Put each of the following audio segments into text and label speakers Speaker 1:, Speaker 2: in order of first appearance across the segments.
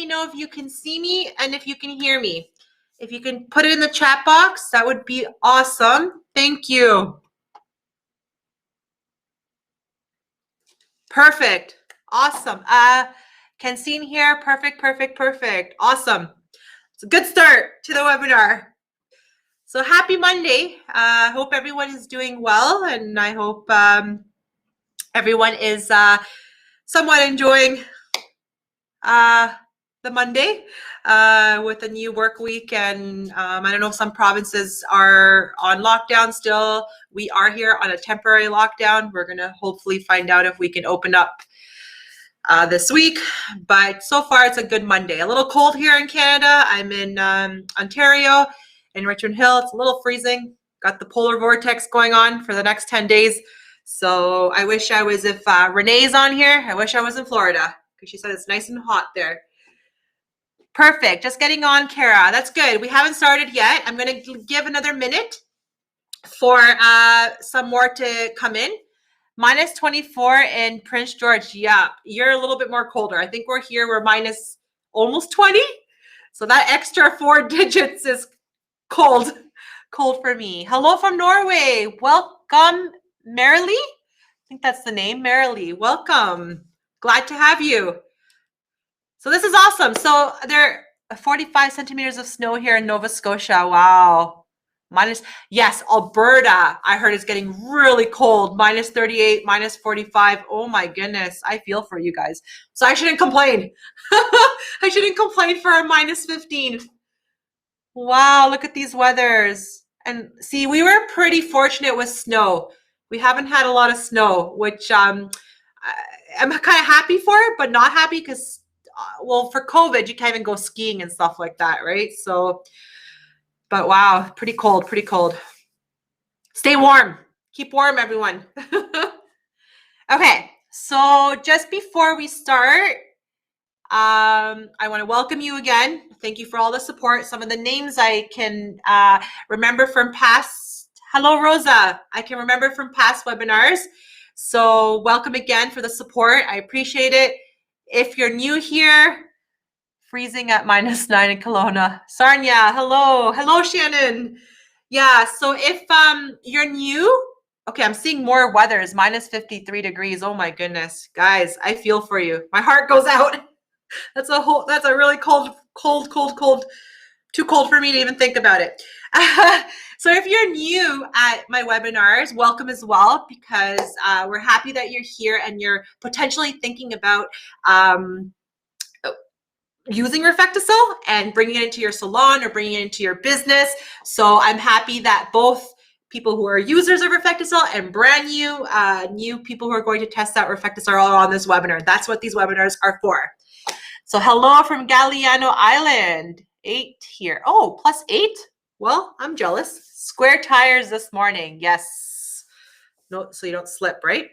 Speaker 1: me know if you can see me and if you can hear me. If you can put it in the chat box, that would be awesome. Thank you. Perfect. Awesome. Cancine here. Perfect, perfect, perfect. Awesome. It's a good start to the webinar. So happy Monday. I hope everyone is doing well, and I hope everyone is somewhat enjoying the Monday with a new work week. And I don't know if some provinces are on lockdown still. We are here on a temporary lockdown. We're going to hopefully find out if we can open up this week. But so far, it's a good Monday. A little cold here in Canada. I'm in Ontario, in Richmond Hill. It's a little freezing. Got the polar vortex going on for the next 10 days. So I wish I was, if Renee's on here, I wish I was in Florida, because she said it's nice and hot there. Perfect. Just getting on, Kara. That's good. We haven't started yet. I'm going to give another minute for some more to come in. Minus 24 in Prince George. Yeah, you're a little bit more colder. I think we're minus almost 20. So that extra 4 digits is cold for me. Hello from Norway. Welcome, Marilee. I think that's the name, Marilee. Welcome. Glad to have you. So this is awesome. So there are 45 centimeters of snow here in Nova Scotia. Wow. Yes, Alberta, I heard it's getting really cold. Minus 38, minus 45. Oh my goodness. I feel for you guys. So I shouldn't complain. I shouldn't complain for a minus 15. Wow, look at these weathers. And see, we were pretty fortunate with snow. We haven't had a lot of snow, which I'm kind of happy for, but not happy because, well, for COVID, you can't even go skiing and stuff like that, right? So, but wow, pretty cold, pretty cold. Stay warm. Keep warm, everyone. Okay, so just before we start, I want to welcome you again. Thank you for all the support. Some of the names I can remember from past. Hello, Rosa. I can remember from past webinars. So welcome again for the support. I appreciate it. If you're new here, freezing at minus 9 in Kelowna. Sarnia, hello. Hello, Shannon. Yeah, so if you're new, okay, I'm seeing more weather is minus 53 degrees. Oh my goodness. Guys, I feel for you. My heart goes out. That's a really cold. Too cold for me to even think about it. So if you're new at my webinars, welcome as well, because we're happy that you're here and you're potentially thinking about using RefectoCil and bringing it into your salon or bringing it into your business. So I'm happy that both people who are users of RefectoCil and brand new people who are going to test out RefectoCil are all on this webinar. That's what these webinars are for. So hello from Galiano Island. 8 here. Oh, +8? Well, I'm jealous. Square tires this morning. Yes. No, so you don't slip, right?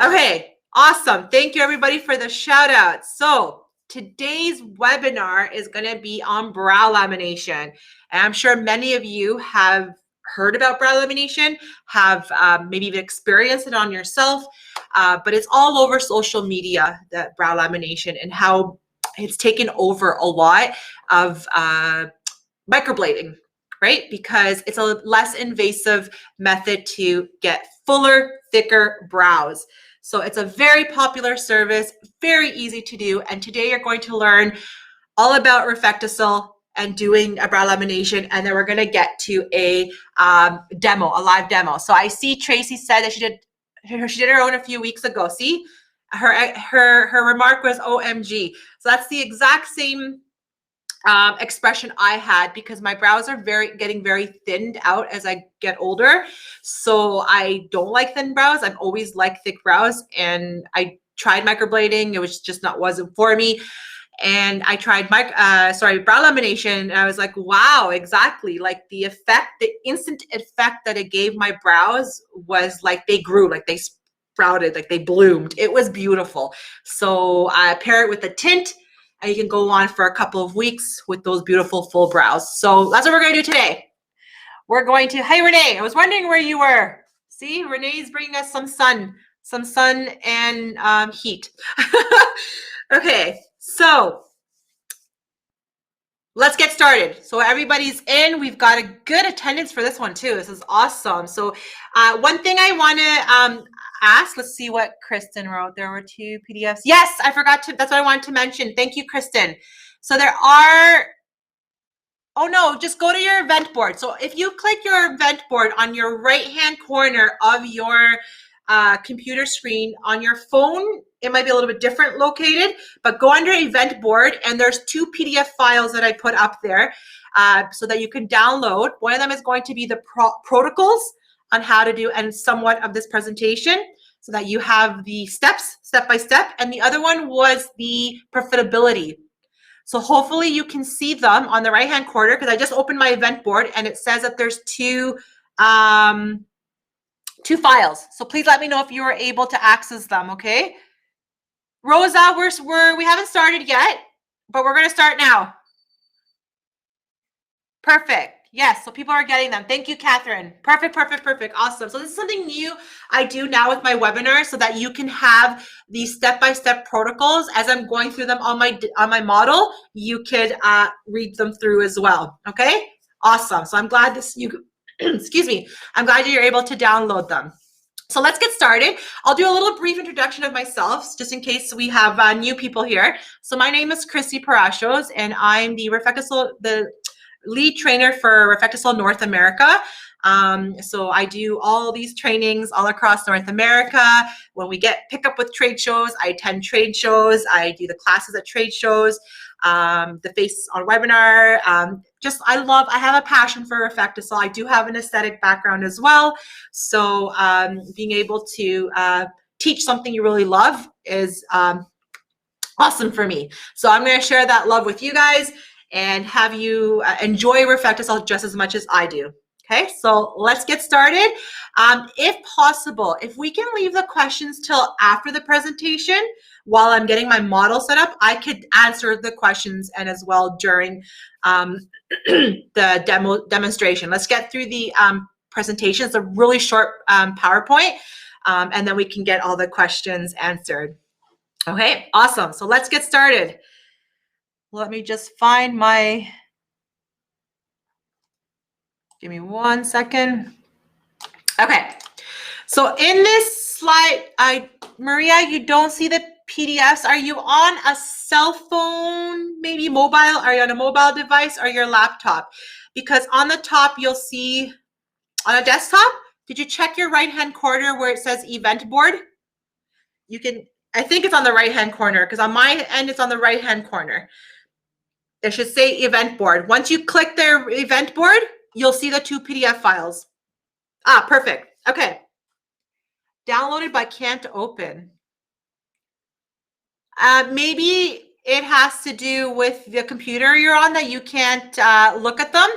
Speaker 1: Okay, awesome. Thank you everybody for the shout outs. So today's webinar is going to be on brow lamination. And I'm sure many of you have heard about brow lamination, have maybe even experienced it on yourself, but it's all over social media, that brow lamination, and how it's taken over a lot of microblading, right? Because it's a less invasive method to get fuller, thicker brows. So it's a very popular service, very easy to do. And today you're going to learn all about RefectoCil and doing a brow lamination. And then we're going to get to a demo, a live demo. So I see Tracy said that she did her own a few weeks ago. See, her remark was OMG. So that's the exact same expression I had, because my brows are getting very thinned out as I get older. So I don't like thin brows. I've always liked thick brows, and I tried microblading. It was just wasn't for me. And I tried brow lamination, and I was like, wow, exactly. Like the instant effect that it gave my brows was like they grew, like they sprouted, like they bloomed. It was beautiful. So I pair it with a tint, and you can go on for a couple of weeks with those beautiful full brows. So that's what we're going to do today. We're going to, hey, Renee, I was wondering where you were. See, Renee's bringing us some sun and heat. Okay, so Let's get started. So everybody's in. We've got a good attendance for this one too. This is awesome. So one thing I want to ask, let's see what Kristen wrote. There were 2 PDFs. Yes, I forgot to, that's what I wanted to mention. Thank you, Kristen. So there are, oh no, just go to your event board. So if you click your event board on your right-hand corner of your computer screen on your phone, it might be a little bit different located, but go under event board and there's 2 PDF files that I put up there so that you can download. One of them is going to be the protocols on how to do and somewhat of this presentation so that you have the steps, step by step. And the other one was the profitability. So hopefully you can see them on the right-hand corner because I just opened my event board and it says that there's 2 files. So please let me know if you are able to access them, okay? Rosa, we haven't started yet, but we're going to start now. Perfect. Yes, so people are getting them. Thank you, Catherine. Perfect, perfect, perfect. Awesome. So this is something new I do now with my webinar so that you can have these step-by-step protocols as I'm going through them on my model. You could read them through as well. Okay? Awesome. So I'm glad excuse me. I'm glad you're able to download them. So let's get started. I'll do a little brief introduction of myself, just in case we have new people here. So my name is Christy Parashos, and I'm the lead trainer for RefectoCil North America. So I do all these trainings all across North America. When we pick up with trade shows, I attend trade shows. I do the classes at trade shows, the face on webinar. I have a passion for RefectoCil. I do have an aesthetic background as well. So being able to teach something you really love is awesome for me. So I'm going to share that love with you guys and have you enjoy RefectoCil just as much as I do. Okay, so let's get started. If possible, if we can leave the questions till after the presentation while I'm getting my model set up, I could answer the questions and as well during the demonstration. Let's get through the presentation. It's a really short PowerPoint, and then we can get all the questions answered. Okay, awesome. So let's get started. Let me just find give me 1 second. Okay, so in this slide, Maria, you don't see the PDFs. Are you on a cell phone, maybe mobile? Are you on a mobile device or your laptop? Because on the top, you'll see on a desktop, did you check your right-hand corner where it says event board? You can, I think it's on the right-hand corner because on my end, it's on the right-hand corner. It should say event board. Once you click their event board, you'll see the 2 PDF files. Ah, perfect. Okay. Downloaded but can't open. Maybe it has to do with the computer you're on that you can't look at them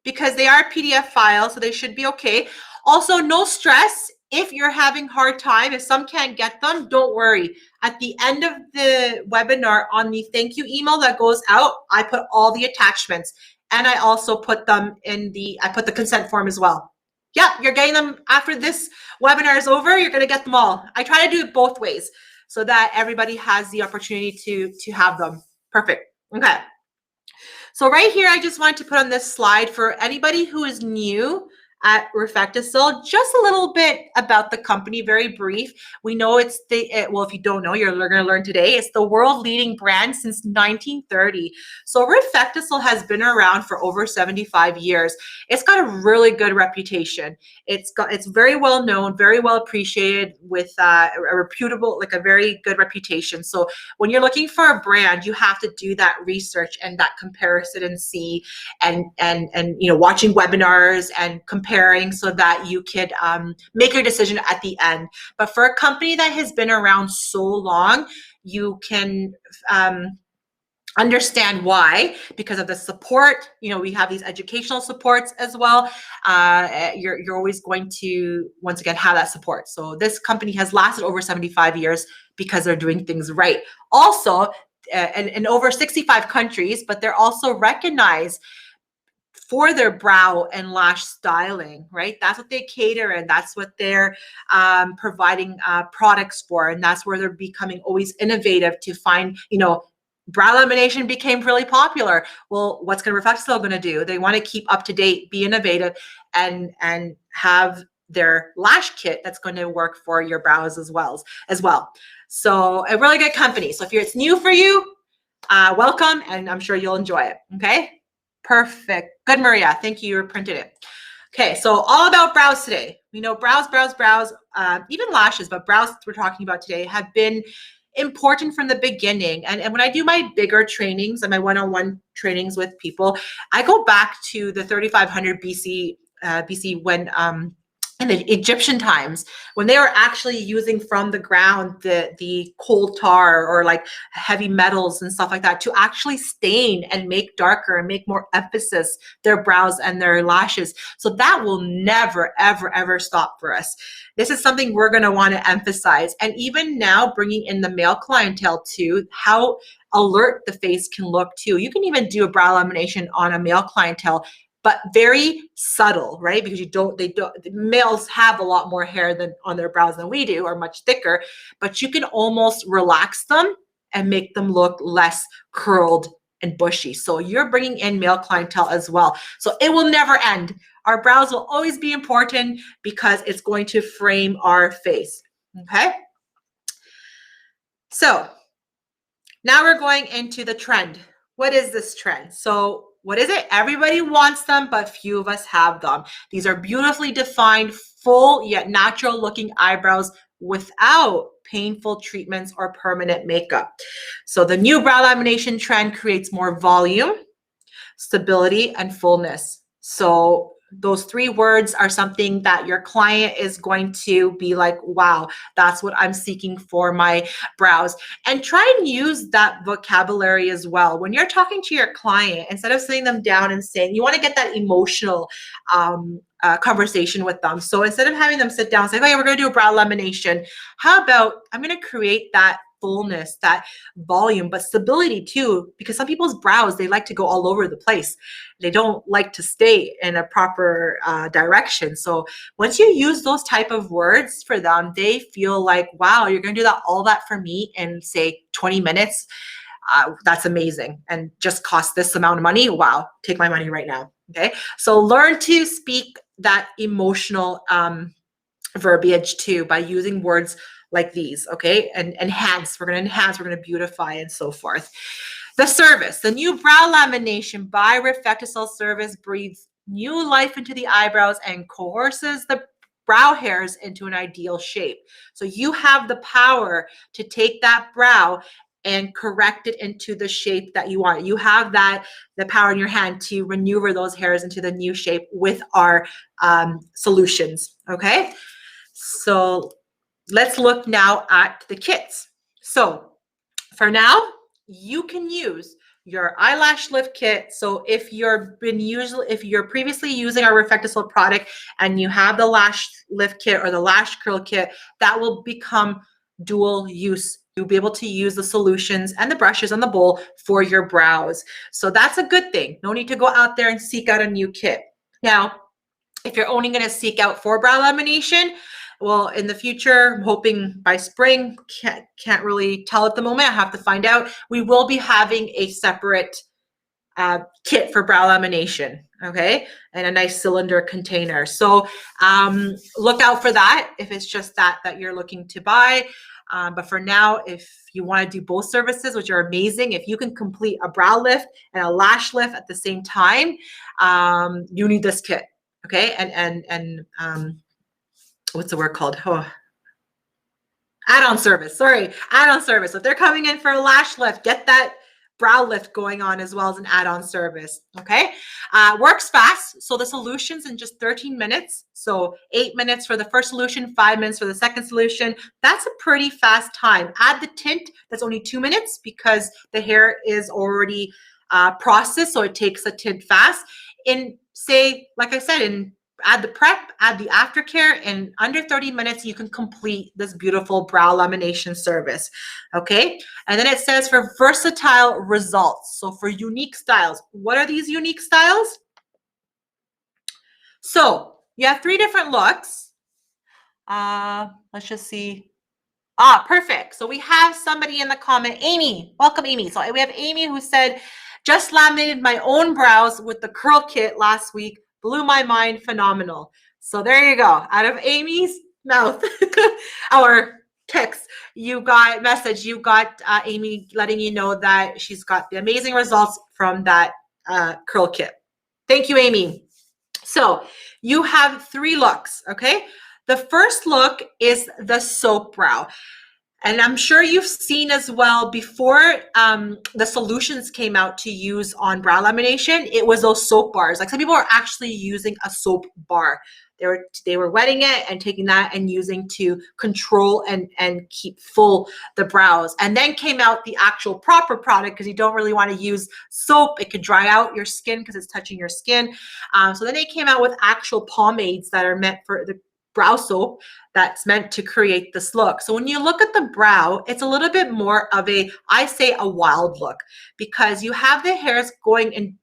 Speaker 1: because they are PDF files, so they should be okay. Also, no stress. If you're having hard time, if some can't get them, don't worry. At the end of the webinar on the thank you email that goes out, I put all the attachments and I also put them in I put the consent form as well. Yeah, you're getting them after this webinar is over, you're gonna get them all. I try to do it both ways so that everybody has the opportunity to have them. Perfect, okay. So right here, I just wanted to put on this slide for anybody who is new at RefectoCil, just a little bit about the company, very brief. We know it's well, if you don't know, you're going to learn today. It's the world leading brand since 1930. So RefectoCil has been around for over 75 years. It's got a really good reputation. It's very well known, very well appreciated with a reputable, like a very good reputation. So when you're looking for a brand, you have to do that research and that comparison and see and watching webinars and comparing so that you could make your decision at the end. But for a company that has been around so long, you can understand why, because of the support. We have these educational supports as well. You're always going to, once again, have that support. So this company has lasted over 75 years because they're doing things right. Also, in over 65 countries, but they're also recognized for their brow and lash styling, right? That's what they cater and that's what they're providing products for. And that's where they're becoming always innovative to find, Brow lamination became really popular. Well, what's RefectoCil going to do? They want to keep up to date, be innovative, and have their lash kit that's going to work for your brows as well. So a really good company. So if it's new for you, welcome, and I'm sure you'll enjoy it. Okay, perfect. Good, Maria. Thank you. You printed it. Okay, so all about brows today. We know brows, even lashes, but brows we're talking about today have been important from the beginning. And when I do my bigger trainings and my one-on-one trainings with people, I go back to the 3500 BC when in the Egyptian times, when they were actually using from the ground the coal tar or like heavy metals and stuff like that to actually stain and make darker and make more emphasis their brows and their lashes. So that will never, ever, ever stop for us. This is something we're going to want to emphasize. And even now, bringing in the male clientele too, how alert the face can look too. You can even do a brow lamination on a male clientele, but very subtle, right? Because males have a lot more hair than on their brows than we do, or much thicker, but you can almost relax them and make them look less curled and bushy. So you're bringing in male clientele as well. So it will never end. Our brows will always be important because it's going to frame our face, okay? So now we're going into the trend. What is this trend? So what is it? Everybody wants them, but few of us have them. These are beautifully defined, full yet natural looking eyebrows without painful treatments or permanent makeup. So the new brow lamination trend creates more volume, stability, and fullness. So those three words are something that your client is going to be like, wow, that's what I'm seeking for my brows. And try and use that vocabulary as well. When you're talking to your client, instead of sitting them down and saying, you want to get that emotional conversation with them. So instead of having them sit down and say, oh yeah, we're going to do a brow lamination, how about I'm going to create that fullness, that volume, but stability too, because some people's brows, they like to go all over the place. They don't like to stay in a proper direction. So once you use those type of words for them, they feel like, wow, you're going to do all that for me in say 20 minutes. That's amazing. And just cost this amount of money. Wow. Take my money right now. Okay. So learn to speak that emotional verbiage too by using words like these, okay? And enhance, we're gonna beautify and so forth. The service, the new brow lamination by RefectoCil service breathes new life into the eyebrows and coerces the brow hairs into an ideal shape. So you have the power to take that brow and correct it into the shape that you want. You have the power in your hand to maneuver those hairs into the new shape with our solutions, okay? So let's look now at the kits. So for now, you can use your eyelash lift kit. So if you're previously using our RefectoCil product and you have the lash lift kit or the lash curl kit, that will become dual use. You'll be able to use the solutions and the brushes on the bowl for your brows. So that's a good thing. No need to go out there and seek out a new kit. Now, if you're only going to seek out for brow lamination, well, in the future, I'm hoping by spring, can't really tell at the moment. I have to find out. We will be having a separate kit for brow lamination, okay? And a nice cylinder container. So look out for that if it's just that you're looking to buy. But for now, if you want to do both services, which are amazing, if you can complete a brow lift and a lash lift at the same time, you need this kit, okay? And what's the word called? Oh, add-on service. Sorry, add-on service. If they're coming in for a lash lift, get that brow lift going on as well as an add-on service. Okay, works fast. So the solution's in just 13 minutes. So 8 minutes for the first solution, 5 minutes for the second solution. That's a pretty fast time. Add the tint. That's only 2 minutes because the hair is already processed, so it takes a tint fast. In say, like I said, add the prep, add the aftercare. In under 30 minutes, you can complete this beautiful brow lamination service, okay? And then it says for versatile results. So for unique styles, what are these unique styles? So you have 3 different looks. Let's just see. Ah, perfect. So we have somebody in the comment, Amy. Welcome, Amy. So we have Amy who said, just laminated my own brows with the curl kit last week. Blew my mind. Phenomenal. So there you go. Out of Amy's mouth, our text, you got message. You got Amy letting you know that she's got the amazing results from that curl kit. Thank you, Amy. So you have 3 looks, okay? The first look is the soap brow. And I'm sure you've seen as well before the solutions came out to use on brow lamination, it was those soap bars. Like some people are actually using a soap bar. They were wetting it and taking that and using to control and keep full the brows. And then came out the actual proper product because you don't really want to use soap. It could dry out your skin because it's touching your skin. So then they came out with actual pomades that are meant for the brow soap that's meant to create this look. So when you look at the brow, it's a little bit more of a, I say a wild look, because you have the hairs going in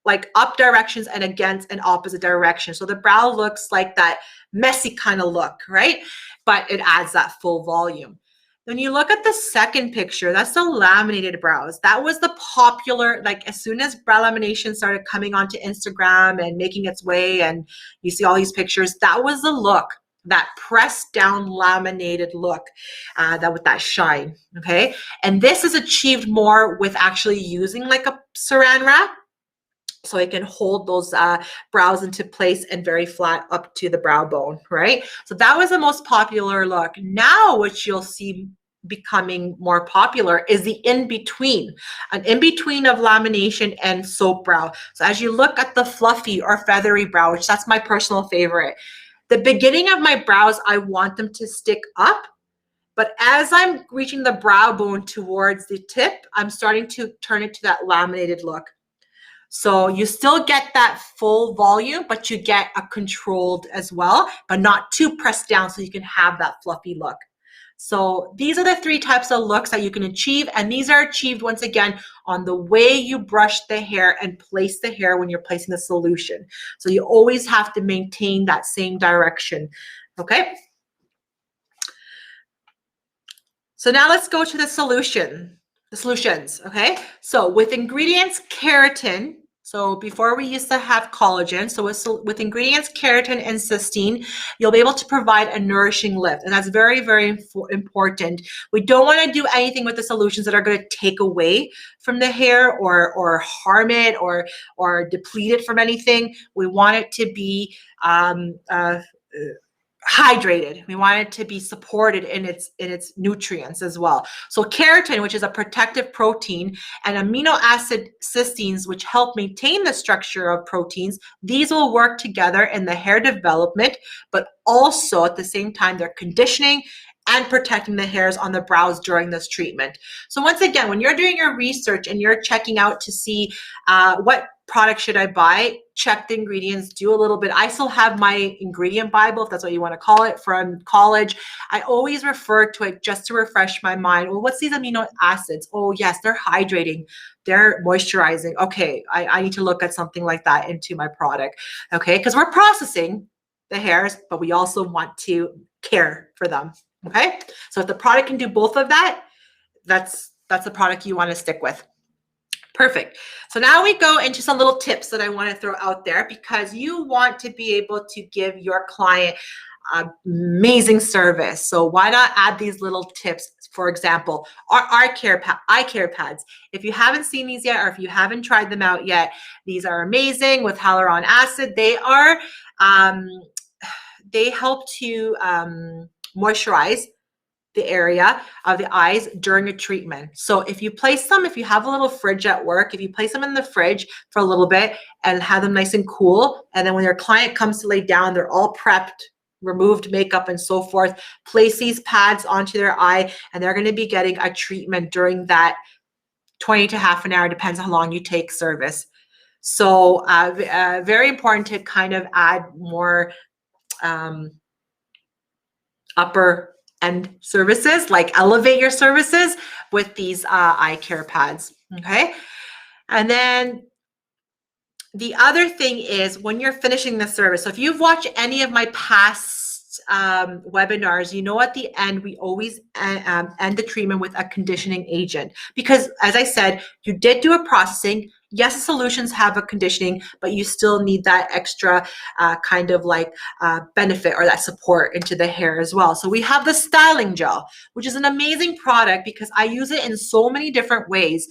Speaker 1: like up directions and against an opposite direction. So the brow looks like that messy kind of look, right? But it adds that full volume. When you look at the second picture, that's the laminated brows. That was the popular, like as soon as brow lamination started coming onto Instagram and making its way, and you see all these pictures, that was the look, that pressed down laminated look, that with that shine, okay? And this is achieved more with actually using like a saran wrap, so it can hold those brows into place and very flat up to the brow bone, right? So that was the most popular look. Now what you'll see becoming more popular is the in-between, an in-between of lamination and soap brow. So as you look at the fluffy or feathery brow, which that's my personal favorite, the beginning of my brows, I want them to stick up. But as I'm reaching the brow bone towards the tip, I'm starting to turn it to that laminated look. So you still get that full volume, but you get a controlled as well, but not too pressed down so you can have that fluffy look. So these are the 3 types of looks that you can achieve. And these are achieved once again on the way you brush the hair and place the hair when you're placing the solution. So you always have to maintain that same direction, okay? So now let's go to the solutions, okay? So with ingredients, keratin. So before we used to have collagen. So with ingredients, keratin and cysteine, you'll be able to provide a nourishing lift. And that's very, very important. We don't want to do anything with the solutions that are going to take away from the hair or harm it or deplete it from anything. We want it to be hydrated. We want it to be supported in its nutrients as well. So keratin, which is a protective protein, and amino acid cysteines, which help maintain the structure of proteins, these will work together in the hair development, but also at the same time, they're conditioning and protecting the hairs on the brows during this treatment. So once again, when you're doing your research and you're checking out to see what product should I buy, check the ingredients, do a little bit. I still have my ingredient Bible, if that's what you want to call it, from college. I always refer to it just to refresh my mind. Well, what's these amino acids? Oh yes, they're hydrating, they're moisturizing. Okay, I need to look at something like that into my product, okay? Because we're processing the hairs, but we also want to care for them, okay? So if the product can do both of that, that's the product you want to stick with. Perfect. So now we go into some little tips that I want to throw out there, because you want to be able to give your client amazing service. So why not add these little tips? For example, our eye care pads. If you haven't seen these yet, or if you haven't tried them out yet, these are amazing with hyaluronic acid. They are, they help to moisturize the area of the eyes during a treatment. So if you place them, if you have a little fridge at work, if you place them in the fridge for a little bit and have them nice and cool, and then when your client comes to lay down, they're all prepped, removed makeup and so forth, place these pads onto their eye, and they're going to be getting a treatment during that 20 to half an hour, depends on how long you take service. So very important to kind of add more upper end services, like elevate your services with these eye care pads, okay? And then the other thing is when you're finishing the service, so if you've watched any of my past webinars, you know, at the end, we always end the treatment with a conditioning agent. Because as I said, you did do a processing. Yes, the solutions have a conditioning, but you still need that extra kind of like benefit or that support into the hair as well. So we have the styling gel, which is an amazing product because I use it in so many different ways.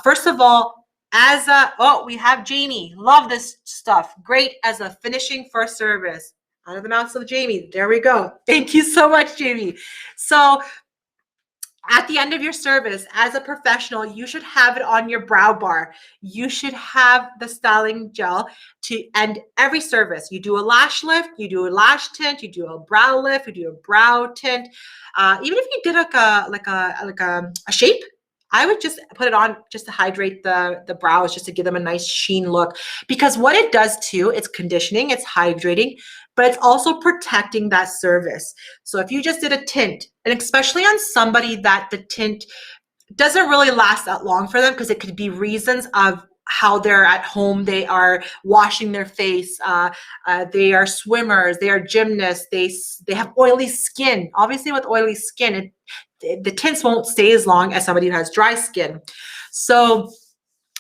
Speaker 1: First of all, as a, oh, we have Jamie. Love this stuff. Great as a finishing first service. Out of the mouth of Jamie. There we go. Thank you so much, Jamie. So at the end of your service, as a professional, you should have it on your brow bar. You should have the styling gel to end every service. You do a lash lift, you do a lash tint, you do a brow lift, you do a brow tint. Even if you did like a shape, I would just put it on just to hydrate the brows, just to give them a nice sheen look. Because what it does too, it's conditioning, it's hydrating, but it's also protecting that service. So if you just did a tint, and especially on somebody that the tint doesn't really last that long for them, because it could be reasons of how they're at home, they are washing their face, they are swimmers, they are gymnasts, they have oily skin. Obviously with oily skin, the tints won't stay as long as somebody who has dry skin. So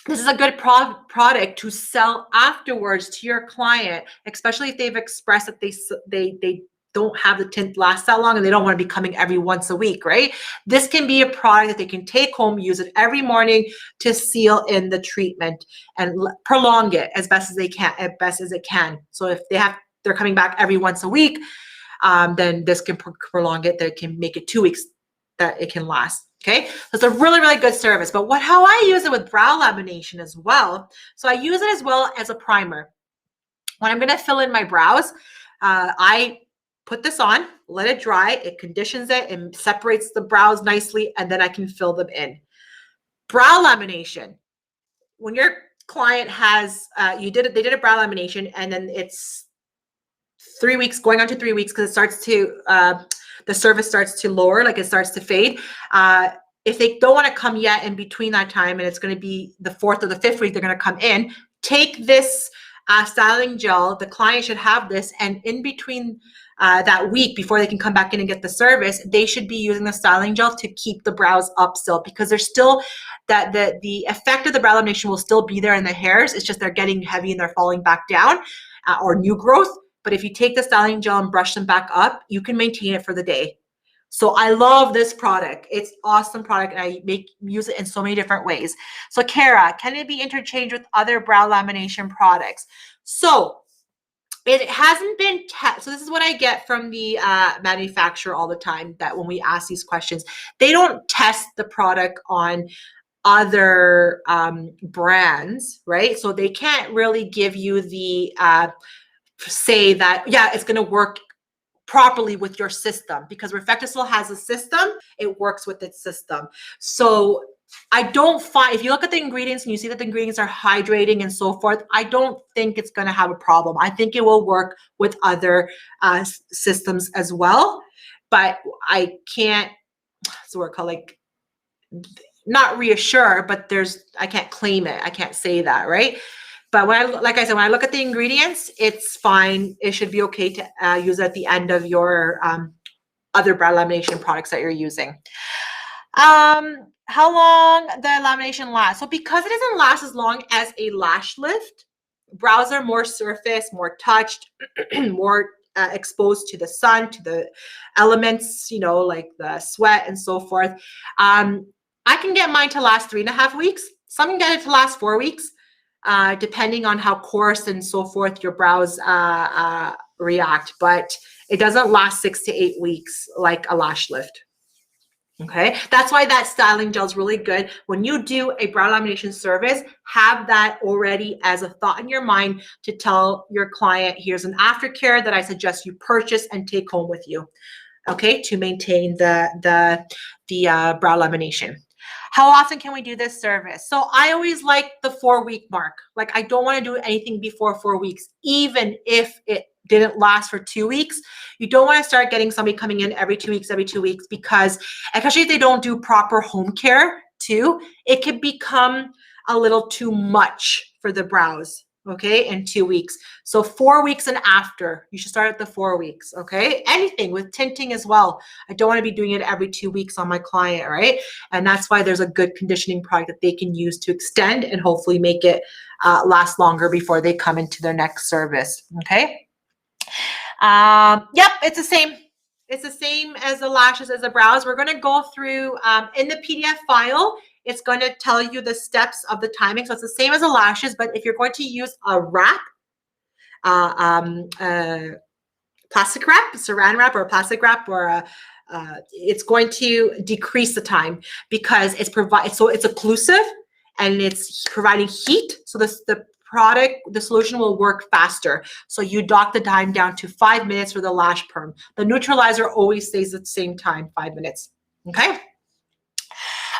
Speaker 1: this is a good product to sell afterwards to your client, especially if they've expressed that they don't have the tint last that long and they don't want to be coming every once a week, right? This can be a product that they can take home, use it every morning to seal in the treatment and prolong it as best as they can, as best as it can. So if they're coming back every once a week, then this can prolong it. That can make it 2 weeks that it can last. Okay, so it's a really, really good service. But how I use it with brow lamination as well. So I use it as well as a primer. When I'm going to fill in my brows, I put this on, let it dry, it conditions it and separates the brows nicely, and then I can fill them in. Brow lamination. When your client has, they did a brow lamination, and then it's 3 weeks, going on to 3 weeks, because it starts to, the service starts to lower, like it starts to fade. If they don't want to come yet in between that time, and it's going to be the 4th or the 5th week, they're going to come in, take this styling gel. The client should have this, and in between that week before they can come back in and get the service, they should be using the styling gel to keep the brows up still, because there's still that the effect of the brow lamination will still be there in the hairs. It's just they're getting heavy and they're falling back down, or new growth. But if you take the styling gel and brush them back up, you can maintain it for the day. So I love this product. It's awesome product, and I use it in so many different ways. So Kara, can it be interchanged with other brow lamination products? So it hasn't been tested. So this is what I get from the manufacturer all the time, that when we ask these questions, they don't test the product on other brands, right? So they can't really give you the say that, yeah, it's going to work properly with your system, because RefectoCil has a system, it works with its system. So I don't find, if you look at the ingredients and you see that the ingredients are hydrating and so forth, I don't think it's going to have a problem. I think it will work with other systems as well, but I can't, what's the word called, like, not reassure, but I can't claim it. I can't say that, right? But like I said, when I look at the ingredients, it's fine. It should be okay to use at the end of your other brow lamination products that you're using. How long the lamination lasts? So because it doesn't last as long as a lash lift, brows are more surface, more touched, more exposed to the sun, to the elements, you know, like the sweat and so forth. I can get mine to last 3.5 weeks. Some can get it to last 4 weeks. Depending on how coarse and so forth your brows react, but it doesn't last 6 to 8 weeks like a lash lift. Okay, that's why that styling gel is really good. When you do a brow lamination service, have that already as a thought in your mind to tell your client, here's an aftercare that I suggest you purchase and take home with you, okay, to maintain the brow lamination. How often can we do this service? So I always like the 4-week mark. Like, I don't want to do anything before 4 weeks, even if it didn't last for 2 weeks. You don't want to start getting somebody coming in every 2 weeks, because especially if they don't do proper home care too, it could become a little too much for the brows. okay, in 2 weeks. So 4 weeks and after, you should start at the 4 weeks, okay? Anything with tinting as well. I don't want to be doing it every 2 weeks on my client, right? And that's why there's a good conditioning product that they can use to extend and hopefully make it last longer before they come into their next service, okay? Yep, it's the same. It's the same as the lashes as the brows. We're going to go through in the PDF file. It's going to tell you the steps of the timing. So it's the same as the lashes, but if you're going to use a wrap, plastic wrap, saran wrap, or a plastic wrap, or it's going to decrease the time because it's occlusive and it's providing heat. So the solution will work faster. So you dock the time down to 5 minutes for the lash perm. The neutralizer always stays at the same time, 5 minutes. Okay.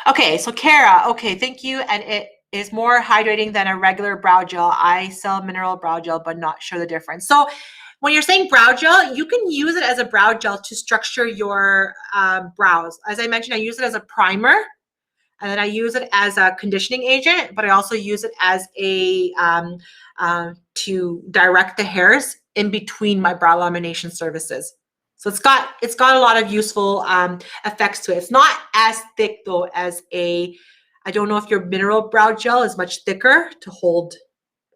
Speaker 1: Okay, so Kara, okay, thank you. And it is more hydrating than a regular brow gel. I sell mineral brow gel, but not sure the difference. So when you're saying brow gel, you can use it as a brow gel to structure your brows. As I mentioned, I use it as a primer, and then I use it as a conditioning agent, but I also use it as a to direct the hairs in between my brow lamination services. So it's got a lot of useful effects to it. It's not as thick though as I don't know if your mineral brow gel is much thicker to hold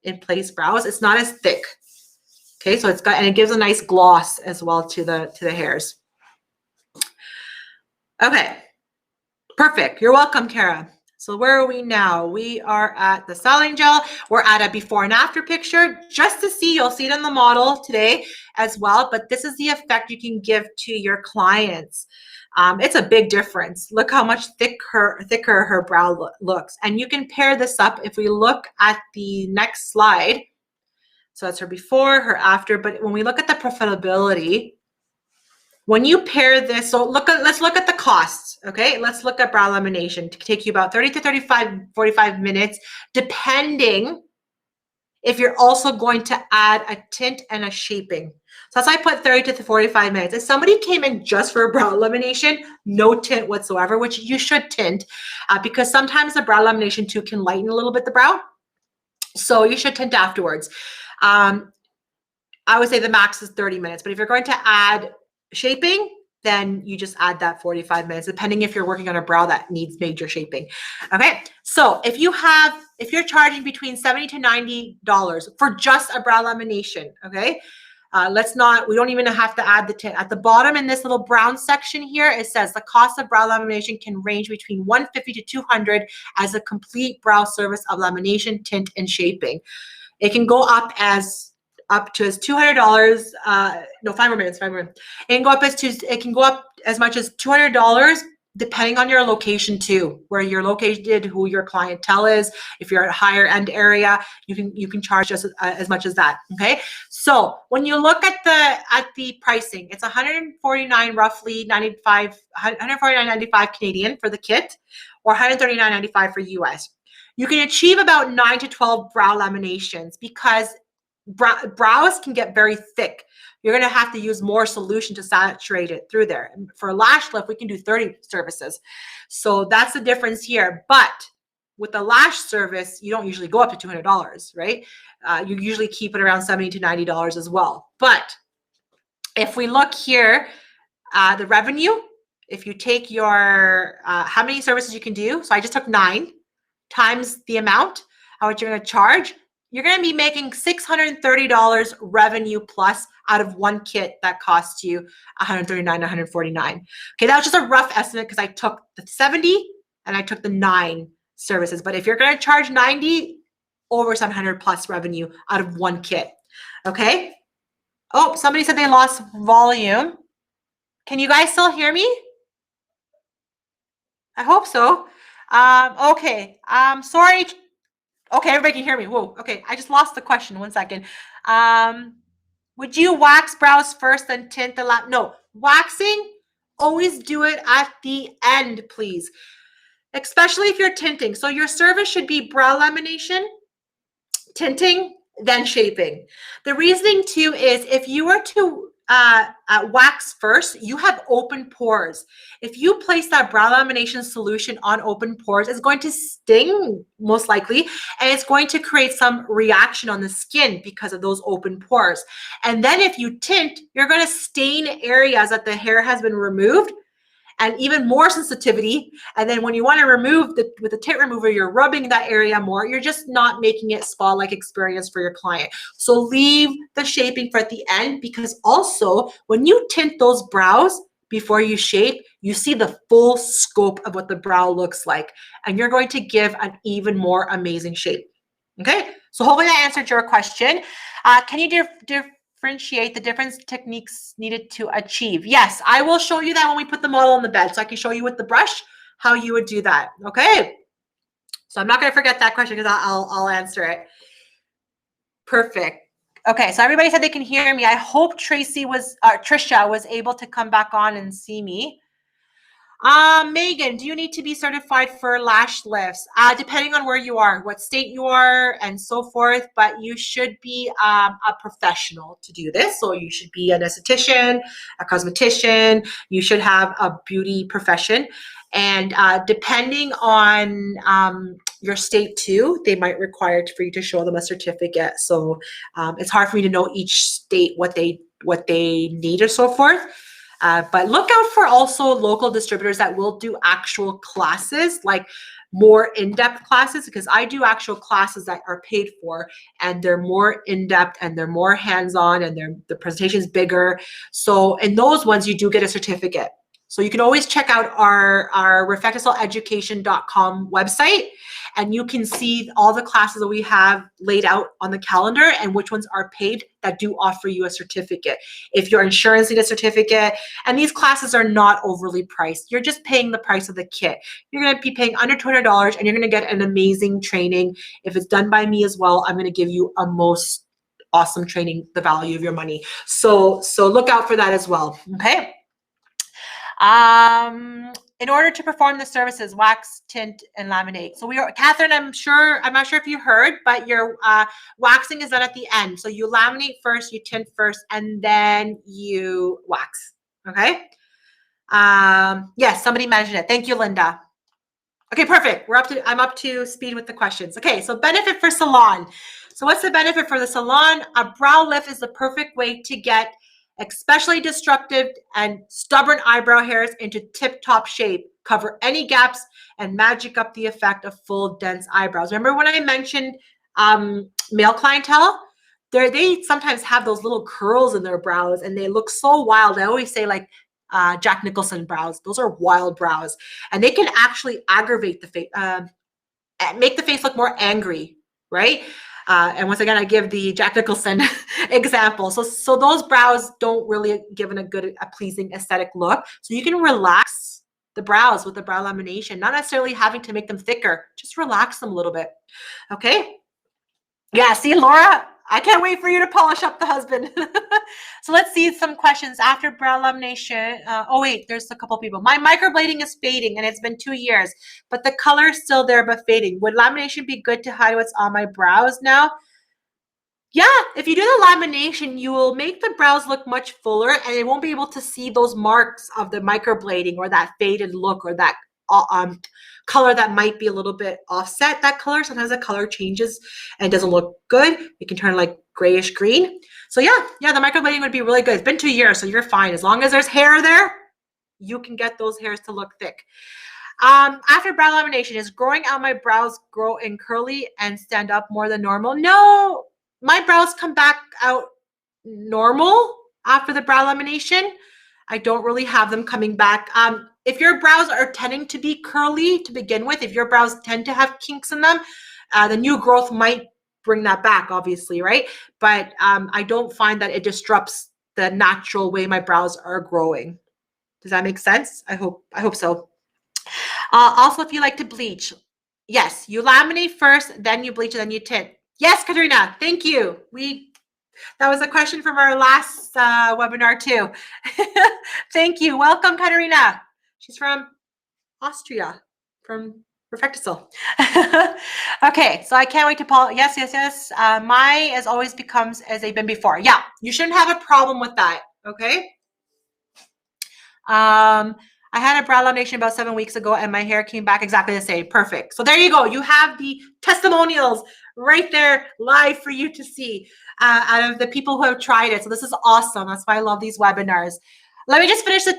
Speaker 1: in place brows. It's not as thick. Okay, so and it gives a nice gloss as well to the hairs. Okay, perfect. You're welcome, Kara. So where are we now? We are at the styling gel. We're at a before and after picture just to see. You'll see it in the model today as well, but this is the effect you can give to your clients. It's a big difference. Look how much thicker her brow looks. And you can pair this up if we look at the next slide. So that's her before, her after. But when we look at the profitability, when you pair this, so let's look at the costs, okay? Let's look at brow lamination. To take you about 30 to 45 minutes, depending if you're also going to add a tint and a shaping. So that's why I put 30 to 45 minutes. If somebody came in just for a brow lamination, no tint whatsoever, which you should tint, because sometimes the brow lamination too can lighten a little bit the brow. So you should tint afterwards. I would say the max is 30 minutes, but if you're going to add shaping, then you just add that 45 minutes, depending if you're working on a brow that needs major shaping. Okay, so if you're charging between $70 to $90 for just a brow lamination, okay, we don't even have to add the tint. At the bottom in this little brown section here, it says the cost of brow lamination can range between $150 to $200 as a complete brow service of lamination, tint, and shaping. It can go up to as $200. No, 5 more minutes. 5 more minutes. It can go up as much as $200, depending on your location too, where you're located, who your clientele is. If you're at a higher end area, you can charge just as much as that. Okay. So when you look at the pricing, it's $149 roughly 95, $149.95 Canadian for the kit, or $139.95 for US. You can achieve about 9 to 12 brow laminations because brows can get very thick. You're going to have to use more solution to saturate it through there. And for a lash lift, we can do 30 services. So that's the difference here. But with the lash service, you don't usually go up to $200, right? You usually keep it around $70 to $90 as well. But if we look here, the revenue, if you take your, how many services you can do. So I just took 9 times the amount, how much you're going to charge. You're going to be making $630 revenue plus out of one kit that costs you $139, $149. Okay, that was just a rough estimate because I took the 70 and I took the 9 services. But if you're going to charge 90, over 700 plus revenue out of one kit. Okay. Oh, somebody said they lost volume. Can you guys still hear me? I hope so. Okay. Sorry. Okay, everybody can hear me. Whoa. Okay, I just lost the question. 1 second. Would you wax brows first and tint the lap? No, waxing, always do it at the end, please. Especially if you're tinting. So your service should be brow lamination, tinting, then shaping. The reasoning too is if you were to wax first, you have open pores. If you place that brow lamination solution on open pores, it's going to sting most likely, and it's going to create some reaction on the skin because of those open pores. And then if you tint, you're going to stain areas that the hair has been removed, and even more sensitivity. And then when you want to remove with the tint remover, you're rubbing that area more. You're just not making it spa-like experience for your client. So leave the shaping for at the end, because also when you tint those brows before you shape, you see the full scope of what the brow looks like, and you're going to give an even more amazing shape. Okay, so hopefully that answered your question. Can you differentiate the different techniques needed to achieve? Yes, I will show you that when we put the model on the bed, so I can show you with the brush how you would do that. Okay, so I'm not going to forget that question because I'll answer it. Perfect. Okay, so everybody said they can hear me. I hope Trisha was able to come back on and see me. Megan, do you need to be certified for lash lifts? Depending on where you are, what state you are, and so forth, but you should be a professional to do this. So you should be an esthetician, a cosmetician, you should have a beauty profession. And depending on your state too, they might require for you to show them a certificate. So it's hard for me to know each state what they need or so forth. But look out for also local distributors that will do actual classes, like more in-depth classes, because I do actual classes that are paid for, and they're more in-depth and they're more hands-on, and the presentation is bigger. So in those ones, you do get a certificate. So you can always check out our RefectoCileEducation.com website, and you can see all the classes that we have laid out on the calendar and which ones are paid that do offer you a certificate. If your insurance needs a certificate, and these classes are not overly priced, you're just paying the price of the kit. You're going to be paying under $200, and you're going to get an amazing training. If it's done by me as well, I'm going to give you a most awesome training, the value of your money. So look out for that as well. Okay. In order to perform the services, wax, tint, and laminate. So Catherine, I'm not sure if you heard, but your waxing is done at the end. So you laminate first, you tint first, and then you wax. Okay. Yes, somebody mentioned it. Thank you, Linda. Okay, perfect. I'm up to speed with the questions. Okay, so benefit for salon. So what's the benefit for the salon? A brow lift is the perfect way to get especially destructive and stubborn eyebrow hairs into tip-top shape, cover any gaps, and magic up the effect of full, dense eyebrows. Remember when I mentioned male clientele? They sometimes have those little curls in their brows, and they look so wild. I always say, like, Jack Nicholson brows. Those are wild brows, and they can actually aggravate the face, make the face look more angry, right? And once again, I give the Jack Nicholson example. So those brows don't really give a pleasing aesthetic look. So you can relax the brows with the brow lamination, not necessarily having to make them thicker. Just relax them a little bit. Okay. Yeah. See, Laura, I can't wait for you to polish up the husband. So let's see some questions after brow lamination. Oh wait, there's a couple people. My microblading is fading, and it's been 2 years, but the color is still there but fading. Would lamination be good to hide what's on my brows now? Yeah, if you do the lamination, you will make the brows look much fuller, and they won't be able to see those marks of the microblading or that faded look or that color that might be a little bit offset. That color, sometimes the color changes and doesn't look good. It can turn like grayish green. So yeah, the microblading would be really good. It's been 2 years, so you're fine. As long as there's hair there, you can get those hairs to look thick. After brow lamination, is growing out my brows grow in curly and stand up more than normal? No, my brows come back out normal after the brow lamination. I don't really have them coming back. If your brows are tending to be curly to begin with, if your brows tend to have kinks in them, the new growth might bring that back, obviously, right? But I don't find that it disrupts the natural way my brows are growing. Does that make sense? I hope so. Also, if you like to bleach, yes, you laminate first, then you bleach, and then you tint. Yes, Katrina, thank you. That was a question from our last webinar too. Thank you. Welcome, Katerina. She's from Austria, from RefectoCil. Okay, so I can't wait to Paul. Yes. My as always becomes as they've been before. Yeah, you shouldn't have a problem with that. Okay. I had a brow lamination about 7 weeks ago and my hair came back exactly the same. Perfect. So there you go. You have the testimonials right there live for you to see out of the people who have tried it. So this is awesome. That's why I love these webinars. Let me just finish the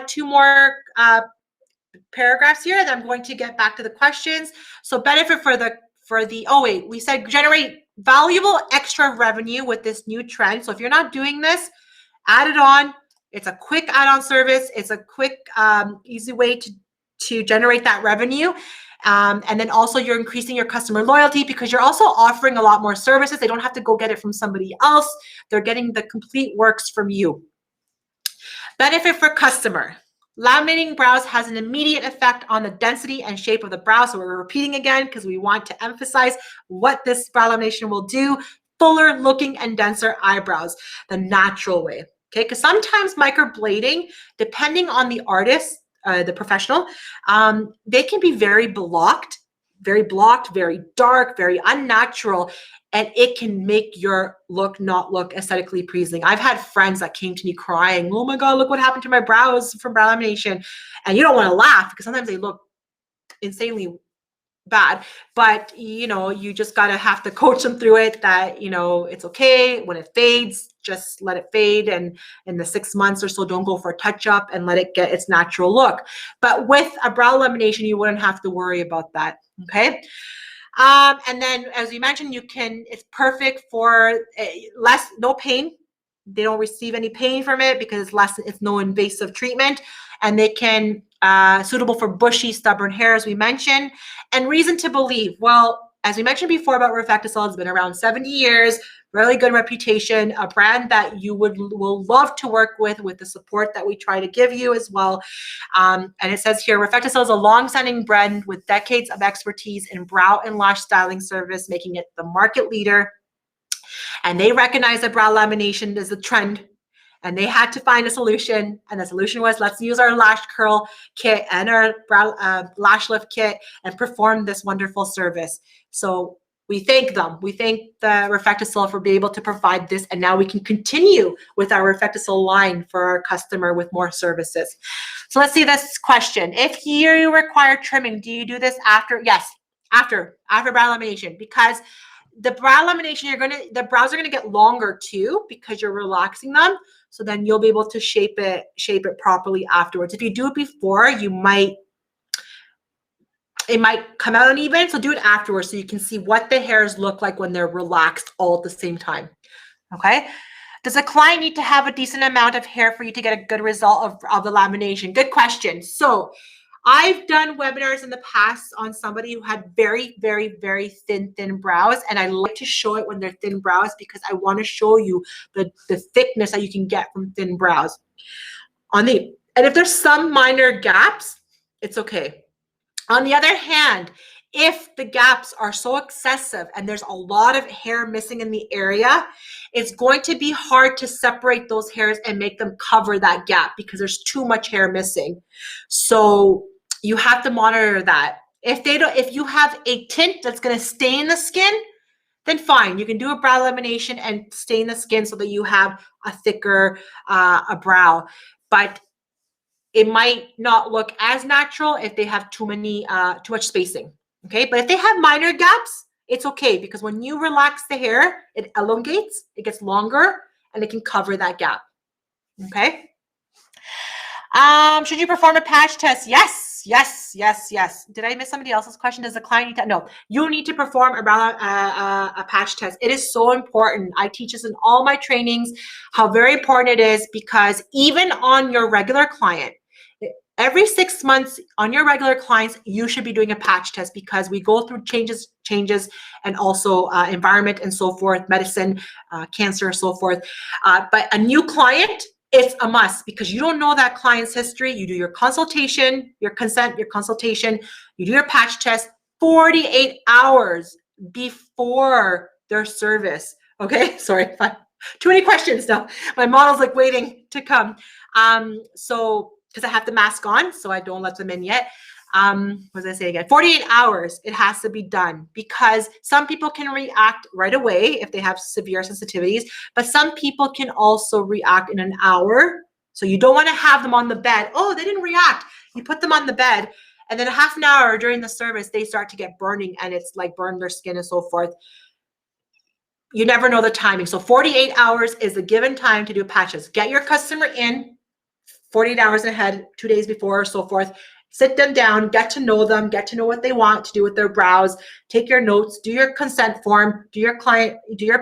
Speaker 1: two more paragraphs here, and I'm going to get back to the questions. So benefit for the oh wait, we said generate valuable extra revenue with this new trend. So if you're not doing this, add it on. It's a quick add-on service. It's a quick, easy way to generate that revenue. And then also you're increasing your customer loyalty because you're also offering a lot more services. They don't have to go get it from somebody else. They're getting the complete works from you. Benefit for customer. Laminating brows has an immediate effect on the density and shape of the brow. So we're repeating again because we want to emphasize what this brow lamination will do. Fuller looking and denser eyebrows, the natural way. Okay, because sometimes microblading, depending on the artist, the professional, they can be very blocked, very dark, very unnatural, and it can make your look not look aesthetically pleasing. I've had friends that came to me crying, oh my God, look what happened to my brows from brow lamination. And you don't want to laugh because sometimes they look insanely bad, but you know, you just gotta have to coach them through it that, you know, it's okay when it fades, just let it fade, and in the 6 months or so, don't go for a touch up and let it get its natural look. But with a brow lamination, you wouldn't have to worry about that. Okay. And then as you mentioned, it's perfect for no pain. They don't receive any pain from it because it's no invasive treatment, and they can suitable for bushy, stubborn hair, as we mentioned. And reason to believe, well, as we mentioned before about RefectoCil, it's been around 70 years, really good reputation, a brand that you will love to work with the support that we try to give you as well. And it says here, RefectoCil is a long-standing brand with decades of expertise in brow and lash styling service, making it the market leader. And they recognize that brow lamination is a trend, and they had to find a solution. And the solution was, let's use our lash curl kit and our brow lash lift kit and perform this wonderful service. So we thank them. We thank the RefectoCil for being able to provide this. And now we can continue with our RefectoCil line for our customer with more services. So let's see this question. If you require trimming, do you do this after? Yes, after brow lamination, because the brow lamination, the brows are gonna get longer too because you're relaxing them. So then you'll be able to shape it properly afterwards. If you do it before, it might come out uneven. So do it afterwards so you can see what the hairs look like when they're relaxed all at the same time. Okay. Does a client need to have a decent amount of hair for you to get a good result of the lamination? Good question. So I've done webinars in the past on somebody who had very, very, very thin brows. And I like to show it when they're thin brows because I want to show you the thickness that you can get from thin brows. And if there's some minor gaps, it's okay. On the other hand, if the gaps are so excessive and there's a lot of hair missing in the area, it's going to be hard to separate those hairs and make them cover that gap because there's too much hair missing. So you have to monitor that. If you have a tint that's going to stain the skin, then fine. You can do a brow lamination and stain the skin so that you have a thicker a brow. But it might not look as natural if they have too much spacing. Okay, but if they have minor gaps, it's okay because when you relax the hair, it elongates, it gets longer, and it can cover that gap. Okay. Should you perform a patch test? Yes, yes, yes, yes. Did I miss somebody else's question? Does the client need to? No, you need to perform a patch test. It is so important. I teach this in all my trainings, how very important it is because even on your regular client, every 6 months on your regular clients, you should be doing a patch test because we go through changes, and also environment and so forth, medicine, cancer, so forth. But a new client, it's a must because you don't know that client's history. You do your consultation, your consent, your consultation, you do your patch test 48 hours before their service. Okay, sorry, too many questions now. My model's like waiting to come. So because I have the mask on, so I don't let them in yet. What did I say again? 48 hours it has to be done, because some people can react right away if they have severe sensitivities, but some people can also react in an hour. So you don't want to have them on the bed. Oh, they didn't react. You put them on the bed, and then a half an hour during the service, they start to get burning, and it's like burn their skin and so forth. You never know the timing. So 48 hours is the given time to do patches. Get your customer in 48 hours ahead, 2 days before, or so forth. Sit them down, get to know them, get to know what they want to do with their brows, take your notes, do your consent form, do your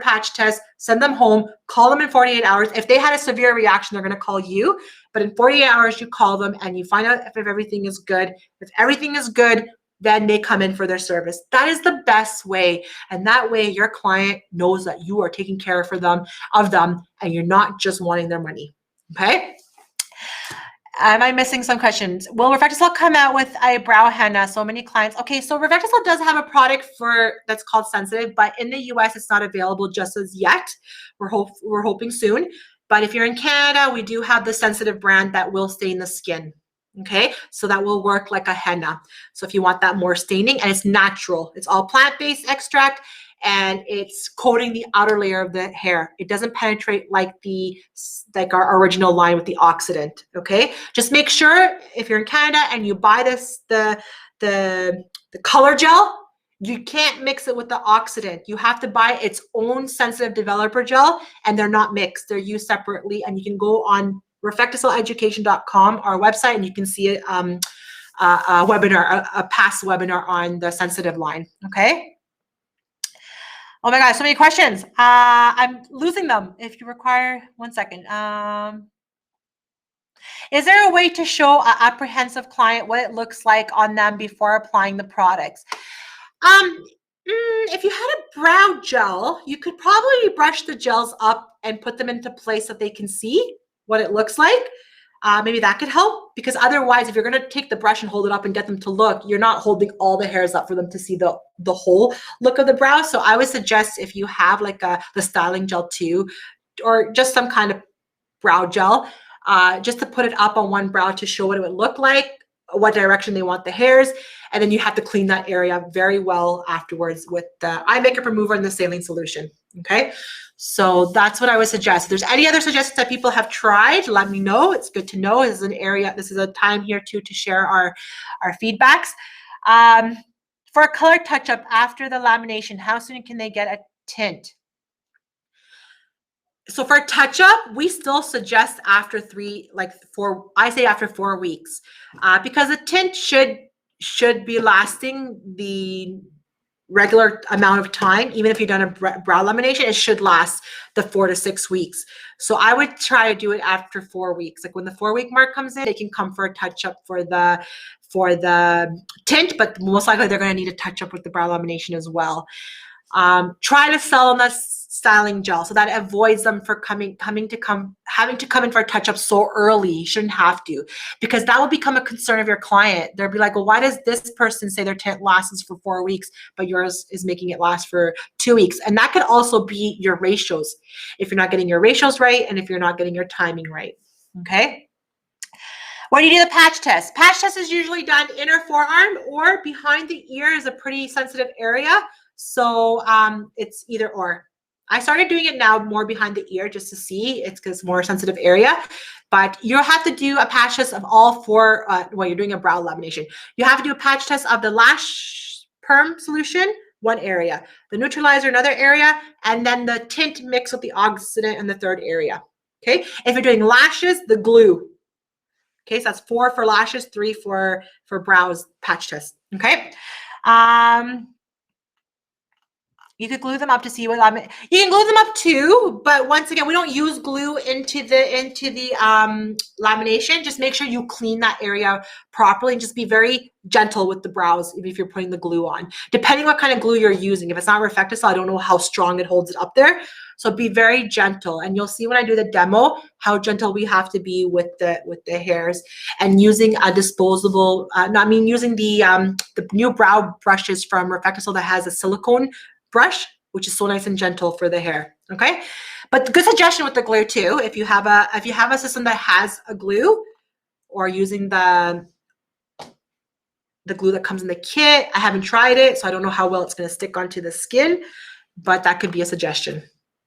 Speaker 1: patch test, send them home, call them in 48 hours. If they had a severe reaction, they're going to call you. But in 48 hours, you call them and you find out if everything is good. If everything is good, then they come in for their service. That is the best way. And that way your client knows that you are taking care of them, and you're not just wanting their money. Okay? Am I missing some questions? Will RefectoCil come out with a brow henna? So many clients. Okay, so RefectoCil does have a product that's called Sensitive, but in the US, it's not available just as yet. We're hoping soon. But if you're in Canada, we do have the Sensitive brand that will stain the skin. Okay, so that will work like a henna. So if you want that more staining, and it's natural, it's all plant-based extract, and it's coating the outer layer of the hair. It doesn't penetrate like our original line with the oxidant. Okay, just make sure if you're in Canada and you buy the color gel, you can't mix it with the oxidant. You have to buy its own sensitive developer gel, and they're not mixed. They're used separately, and you can go on RefectoCilEducation.com, our website, and you can see it, a past webinar on the sensitive line. Okay. Oh my gosh, so many questions. I'm losing them. If you require, 1 second. Is there a way to show an apprehensive client what it looks like on them before applying the products? If you had a brow gel, you could probably brush the gels up and put them into place so they can see what it looks like. Maybe that could help, because otherwise, if you're going to take the brush and hold it up and get them to look, you're not holding all the hairs up for them to see the whole look of the brow. So I would suggest, if you have like the styling gel too, or just some kind of brow gel, just to put it up on one brow to show what it would look like, what direction they want the hairs, and then you have to clean that area very well afterwards with the eye makeup remover and the saline solution. Okay, so that's what I would suggest. If there's any other suggestions that people have tried, let me know. It's good to know. This is a time here too to share our feedbacks. For a color touch-up after the lamination, how soon can they get a tint? So for a touch-up, we still suggest after after 4 weeks, because the tint should be lasting the regular amount of time. Even if you've done a brow lamination, it should last the 4 to 6 weeks. So I would try to do it after 4 weeks. Like when the 4-week mark comes in, they can come for a touch-up for the tint, but most likely they're going to need a touch-up with the brow lamination as well. Try to sell them that styling gel, so that avoids them for having to come in for a touch-up so early. You shouldn't have to, because that will become a concern of your client. They'll be like, well, why does this person say their tint lasts for 4 weeks, but yours is making it last for 2 weeks? And that could also be your ratios, if you're not getting your ratios right, and if you're not getting your timing right. Okay. When you do the patch test is usually done inner forearm, or behind the ear is a pretty sensitive area. So it's either or. I started doing it now more behind the ear just to see. It's because it's more sensitive area. But you'll have to do a patch test of all four. You're doing a brow lamination. You have to do a patch test of the lash perm solution, one area, the neutralizer, another area, and then the tint mix with the oxidant in the third area. Okay. If you're doing lashes, the glue. Okay, so that's 4 for lashes, 3 for brows patch test. Okay. You could glue them up to see what you can glue them up too, but once again, we don't use glue into the lamination. Just make sure you clean that area properly and just be very gentle with the brows if you're putting the glue on. Depending what kind of glue you're using. If it's not RefectoCil, I don't know how strong it holds it up there. So be very gentle, and you'll see when I do the demo how gentle we have to be with the hairs, and using a disposable. Using the new brow brushes from RefectoCil that has a silicone brush, which is so nice and gentle for the hair. Okay, but good suggestion with the glue too. If you have a system that has a glue, or using the the glue that comes in the kit. I haven't tried it, so I don't know how well it's going to stick onto the skin, but that could be a suggestion.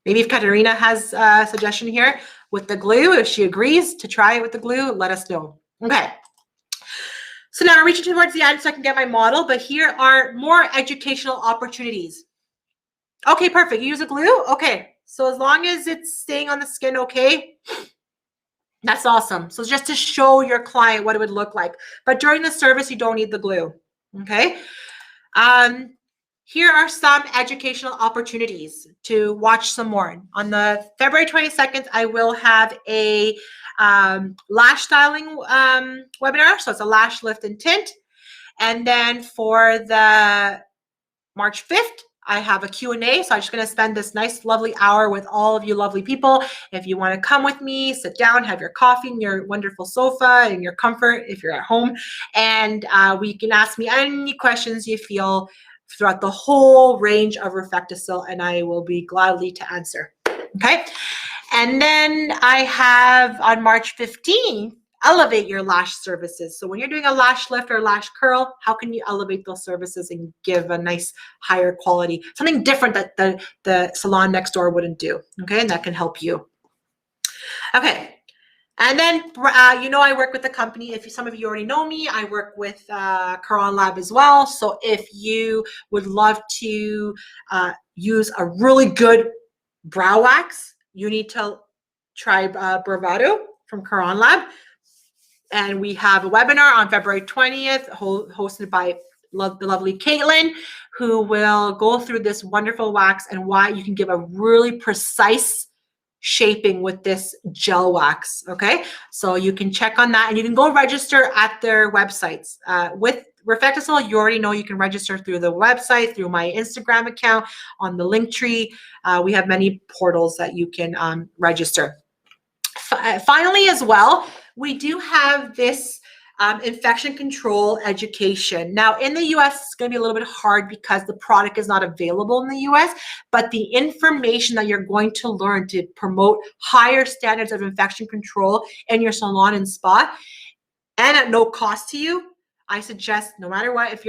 Speaker 1: Maybe if Katerina has a suggestion here with the glue, if she agrees to try it with the glue, let us know. Okay. So now I'm reaching towards the end so I can get my model, but here are more educational opportunities. Okay, perfect. You use a glue? Okay. So as long as it's staying on the skin, okay, that's awesome. So just to show your client what it would look like. But during the service, you don't need the glue. Okay. Here are some educational opportunities to watch some more. On the February 22nd, I will have a lash styling webinar. So it's a lash lift and tint. And then for the March 5th, I have a Q&A. So I'm just going to spend this nice, lovely hour with all of you lovely people. If you want to come with me, sit down, have your coffee in your wonderful sofa in your comfort if you're at home. And we can ask me any questions you feel throughout the whole range of RefectoCil, and I will be gladly to answer. Okay. And then I have on March 15th, elevate your lash services. So when you're doing a lash lift or lash curl, how can you elevate those services and give a nice higher quality, something different that the salon next door wouldn't do, okay? And that can help you. Okay. And then, I work with the company. If some of you already know me, I work with Caron Lab as well. So if you would love to use a really good brow wax, you need to try Bravado from Caron Lab. And we have a webinar on February 20th hosted by the lovely Caitlin, who will go through this wonderful wax and why you can give a really precise shaping with this gel wax. Okay, so you can check on that and you can go register at their websites. With RefectoCil, you already know you can register through the website, through my Instagram account, on the Linktree. We have many portals that you can register. Finally, as well, we do have this infection control education. Now, in the US, it's going to be a little bit hard because the product is not available in the US, but the information that you're going to learn to promote higher standards of infection control in your salon and spa, and at no cost to you, I suggest no matter what, if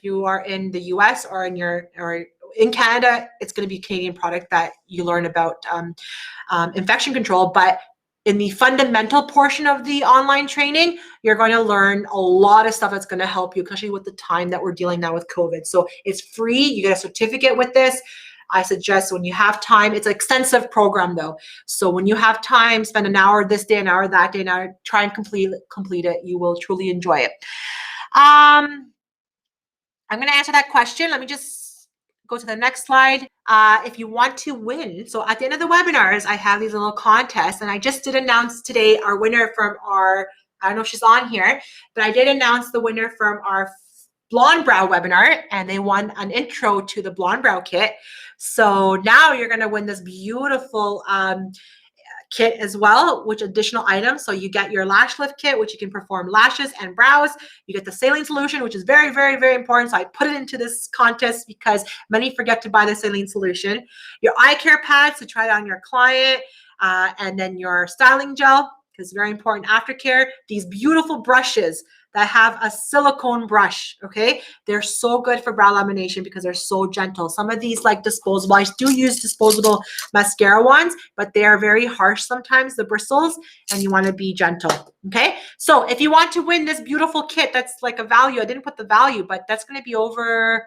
Speaker 1: you are in the US or in Canada, it's going to be a Canadian product that you learn about infection control. But in the fundamental portion of the online training, you're going to learn a lot of stuff that's going to help you, especially with the time that we're dealing now with COVID. So it's free. You get a certificate with this. I suggest when you have time, it's an extensive program though. So when you have time, spend an hour this day, an hour that day, an hour, try and complete it. You will truly enjoy it. I'm going to answer that question. Let me just go to the next slide. If you want to win, so at the end of the webinars, I have these little contests, and I just did announce today our winner from I don't know if she's on here, but I did announce the winner from our blonde brow webinar, and they won an intro to the blonde brow kit. So now you're going to win this beautiful kit as well, which additional items. So you get your lash lift kit, which you can perform lashes and brows. You get the saline solution, which is very, very, very important. So I put it into this contest because many forget to buy the saline solution. Your eye care pads to try it on your client, and then your styling gel, because very important aftercare. These beautiful brushes that have a silicone brush, okay? They're so good for brow lamination because they're so gentle. Some of these like disposable, I do use disposable mascara ones, but they are very harsh sometimes, the bristles, and you wanna be gentle, okay? So if you want to win this beautiful kit, that's like a value, I didn't put the value, but that's gonna be over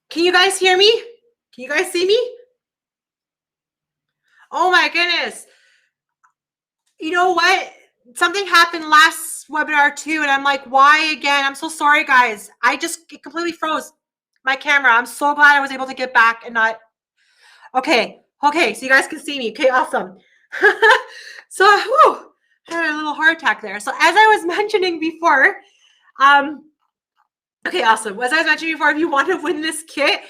Speaker 1: Can you guys hear me? Can you guys see me? Oh my goodness. You know what? Something happened last webinar too, and I'm like, why again? I'm so sorry, guys. It completely froze my camera. I'm so glad I was able to get back and not. Okay, so you guys can see me. Okay, awesome. So, whew, I had a little heart attack there. So as I was mentioning before, okay, awesome. As I was mentioning before, if you want to win this kit,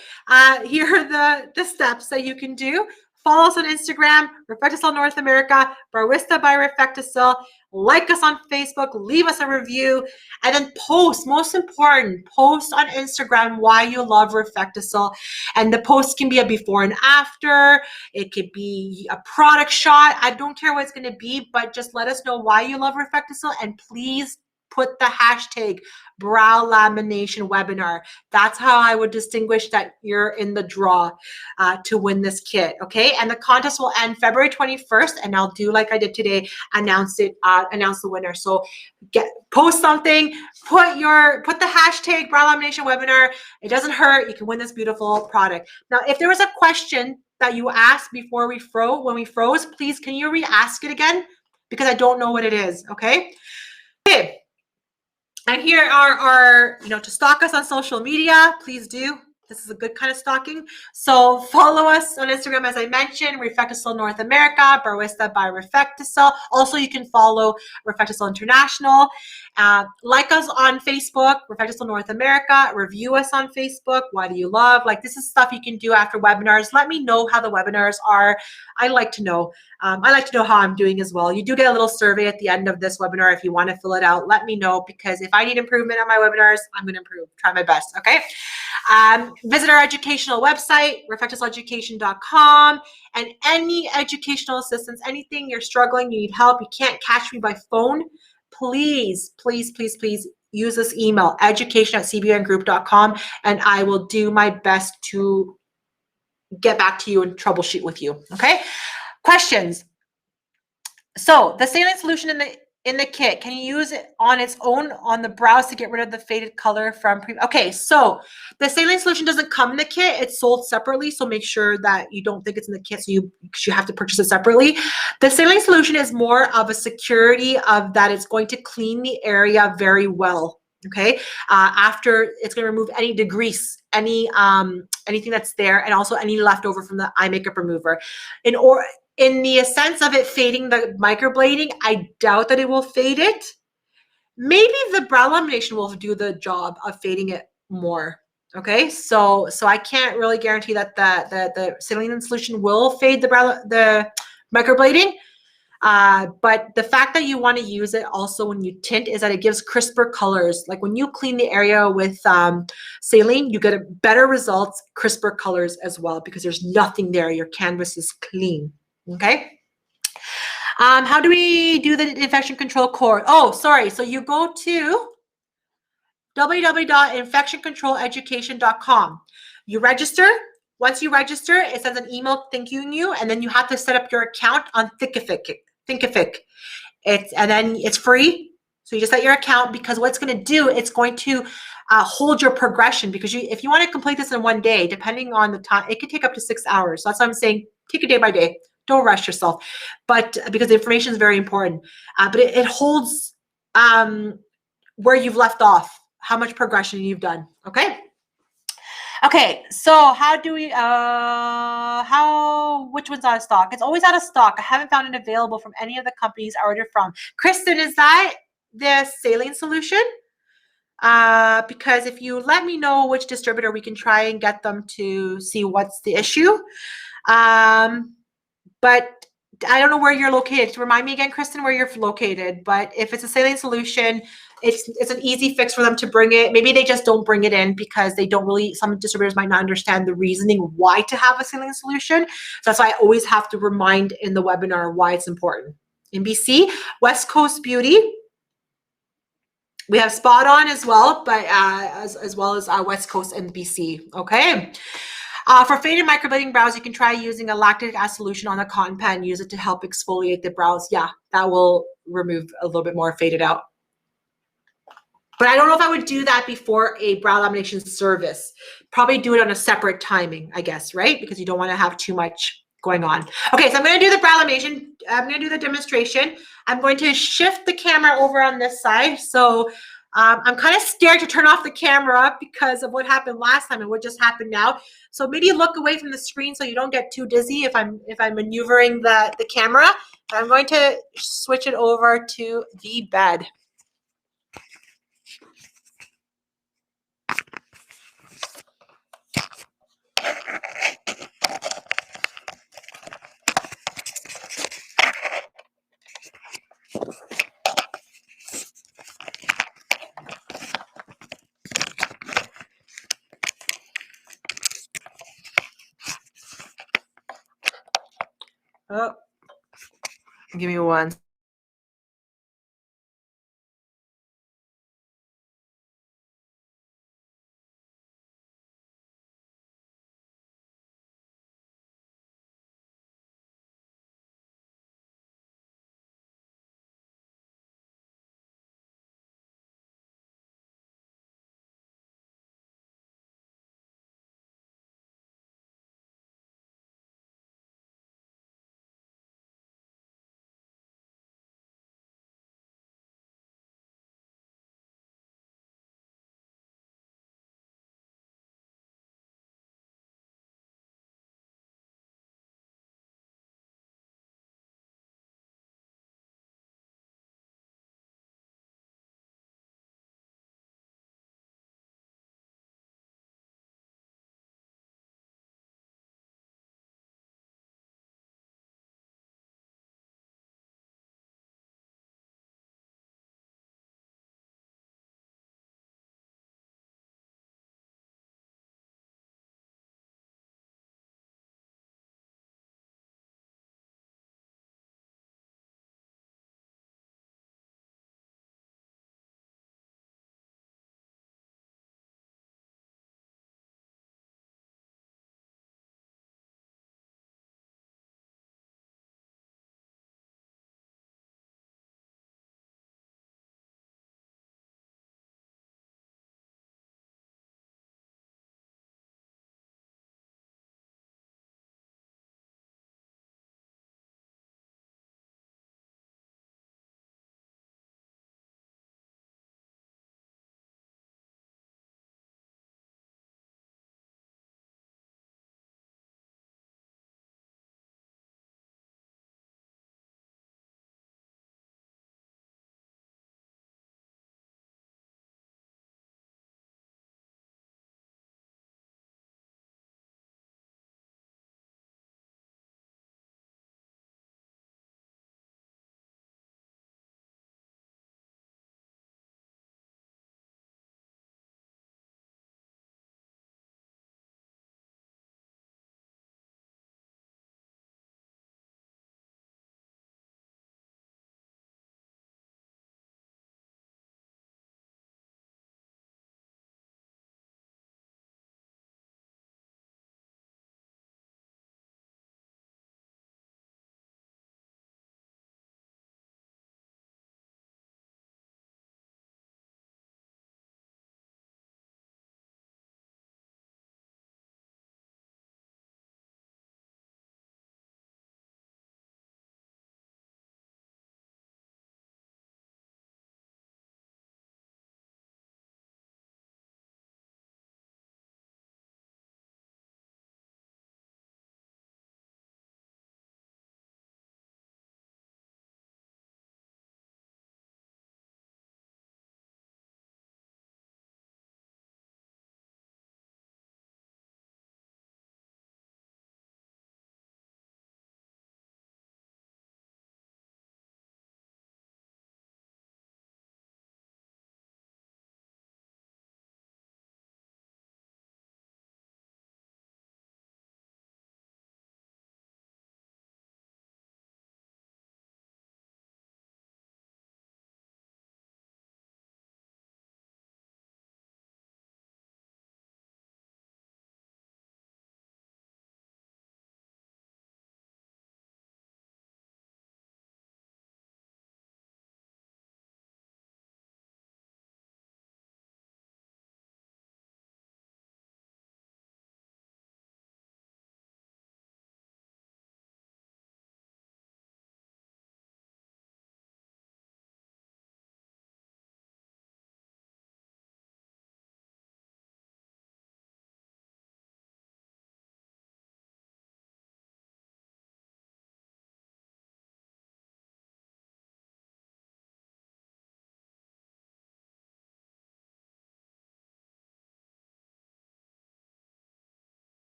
Speaker 1: here are the steps that you can do. Follow us on Instagram, RefectoCil North America, Barista by RefectoCil. Like us on Facebook, leave us a review, and then post. Most important, post on Instagram why you love RefectoCil. And the post can be a before and after. It could be a product shot. I don't care what it's going to be, but just let us know why you love RefectoCil, and please put the hashtag brow lamination webinar. That's how I would distinguish that you're in the draw to win this kit. Okay, and the contest will end February 21st, and I'll do like I did today, announce the winner. So post something, put the hashtag brow lamination webinar. It doesn't hurt. You can win this beautiful product. Now, if there was a question that you asked before when we froze, please can you re-ask it again, because I don't know what it is. Okay. And here are our, to stalk us on social media, please do. This is a good kind of stalking. So follow us on Instagram, as I mentioned, RefectoCil North America, Barista by RefectoCil. Also, you can follow RefectoCil International. Like us on Facebook, RefectoCil North America. Review us on Facebook. Why do you love? Like, this is stuff you can do after webinars. Let me know how the webinars are. I like to know. I like to know how I'm doing as well. You do get a little survey at the end of this webinar. If you want to fill it out, let me know, because if I need improvement on my webinars, I'm going to improve. Try my best. Okay. Visit our educational website, refecticileducation.com, and any educational assistance, anything you're struggling, you need help, you can't catch me by phone, please use this email, education@cbngroup.com, and I will do my best to get back to you and troubleshoot with you. Okay. Questions. So the saline solution in the kit, can you use it on its own on the brows to get rid of the faded color from okay, so the saline solution doesn't come in the kit. It's sold separately, so make sure that you don't think it's in the kit, so you have to purchase it separately. The saline solution is more of a security of that it's going to clean the area very well. Okay, after it's going to remove any degrease, anything that's there, and also any leftover from the eye makeup remover. In the sense of it fading the microblading, I doubt that it will fade it. Maybe the brow lamination will do the job of fading it more. Okay, so I can't really guarantee that the saline solution will fade the microblading. But the fact that you want to use it also when you tint is that it gives crisper colors. Like when you clean the area with saline, you get better results, crisper colors as well, because there's nothing there. Your canvas is clean. Okay. How do we do the infection control course? Oh, sorry. So you go to www.infectioncontroleducation.com. You register. Once you register, it sends an email thanking you, and then you have to set up your account on Thinkific. And then it's free. So you just set your account, because what it's going to do, it's going to hold your progression, because if you want to complete this in one day, depending on the time, it could take up to 6 hours. So that's what I'm saying. Take it day by day. Don't rush yourself, but because the information is very important. But it holds where you've left off, how much progression you've done. Okay. Okay. So how do we? Which one's out of stock? It's always out of stock. I haven't found it available from any of the companies I ordered from. Kristen, is that the saline solution? Because if you let me know which distributor, we can try and get them to see what's the issue. But I don't know where you're located. Remind me again, Kristen, where you're located. But if it's a saline solution, it's an easy fix for them to bring it. Maybe they just don't bring it in because they don't really, some distributors might not understand the reasoning why to have a saline solution. So that's why I always have to remind in the webinar why it's important. In BC, West Coast Beauty. We have Spot On as well, but as well as West Coast and BC. Okay. For faded microblading brows, you can try using a lactic acid solution on a cotton pad and use it to help exfoliate the brows. Yeah, that will remove a little bit more faded out. But I don't know if I would do that before a brow lamination service. Probably do it on a separate timing, I guess, right? Because you don't want to have too much going on. Okay, so I'm going to do the brow lamination. I'm going to do the demonstration. I'm going to shift the camera over on this side. So I'm kind of scared to turn off the camera because of what happened last time and what just happened now. So maybe look away from the screen so you don't get too dizzy if I'm maneuvering the camera. I'm going to switch it over to the bed. Oh, give me one.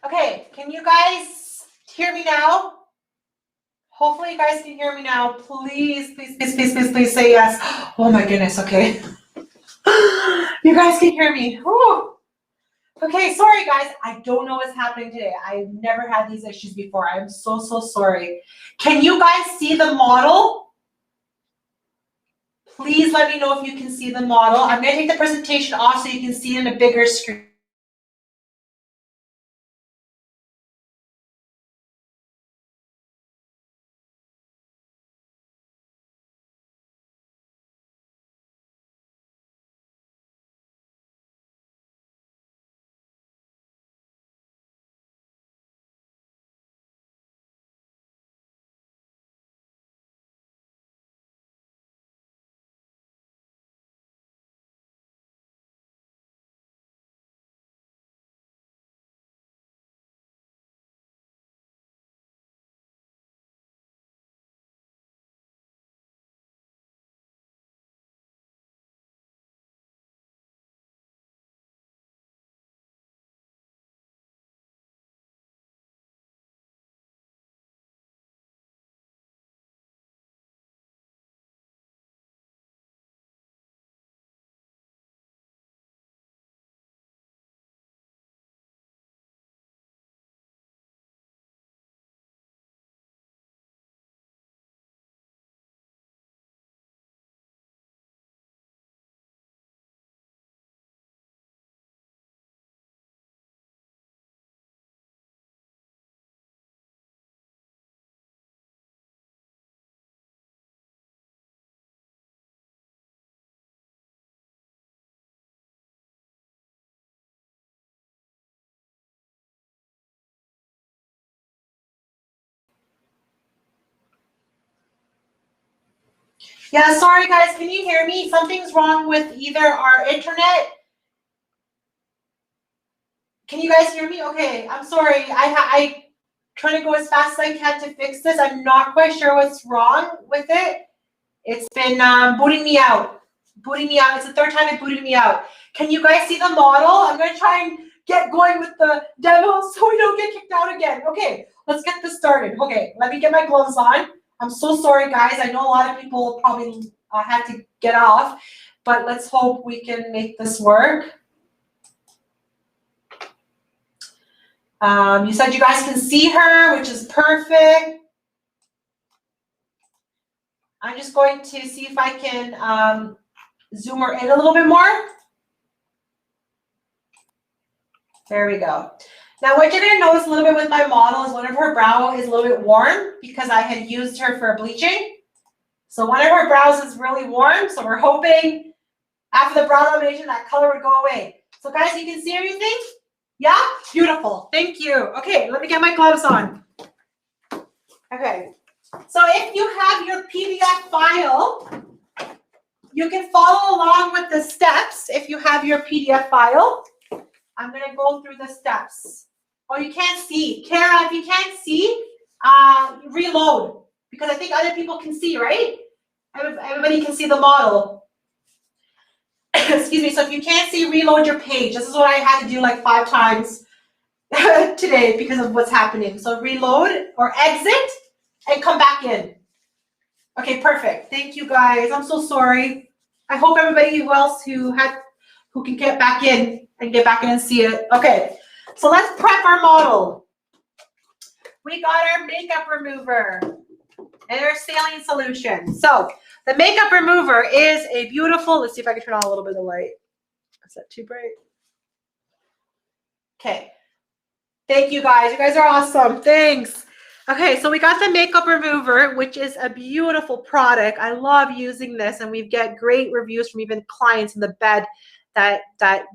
Speaker 1: Okay, can you guys hear me now? Hopefully you guys can hear me now. Please, please, please, please, please, please say yes. Oh my goodness, okay. You guys can hear me. Whew. Okay, sorry guys. I don't know what's happening today. I've never had these issues before. I'm so, so sorry. Can you guys see the model? Please let me know if you can see the model. I'm going to take the presentation off so you can see it in a bigger screen. Yeah, sorry guys, can you hear me? Something's wrong with either our internet. Can you guys hear me? Okay, I'm sorry. I try to go as fast as I can to fix this. I'm not quite sure what's wrong with it. It's been booting me out. Booting me out. It's the third time it booted me out. Can you guys see the model? I'm going to try and get going with the demo so we don't get kicked out again. Okay, let's get this started. Okay, let me get my gloves on. I'm so sorry, guys. I know a lot of people probably had to get off, but let's hope we can make this work. You said you guys can see her, which is perfect. I'm just going to see if I can zoom her in a little bit more. There we go. Now what you're going to notice a little bit with my model is one of her brow is a little bit warm because I had used her for bleaching. So one of her brows is really warm. So we're hoping after the brow lamination that color would go away. So guys, you can see everything? Yeah? Beautiful. Thank you. Okay, let me get my gloves on. Okay. So if you have your PDF file, you can follow along with the steps if you have your PDF file. I'm going to go through the steps. Oh, you can't see. Kara, if you can't see, reload. Because I think other people can see, right? Everybody can see the model. Excuse me. So if you can't see, reload your page. This is what I had to do like 5 times today because of what's happening. So reload or exit and come back in. Okay, perfect. Thank you, guys. I'm so sorry. I hope everybody who can get back in and see it. Okay, so let's prep our model. We got our makeup remover and our saline solution. So the makeup remover is a beautiful, let's see if I can turn on a little bit of the light. Is that too bright? Okay. Thank you, guys. You guys are awesome. Thanks. Okay, so we got the makeup remover, which is a beautiful product. I love using this, and we get great reviews from even clients in the bed that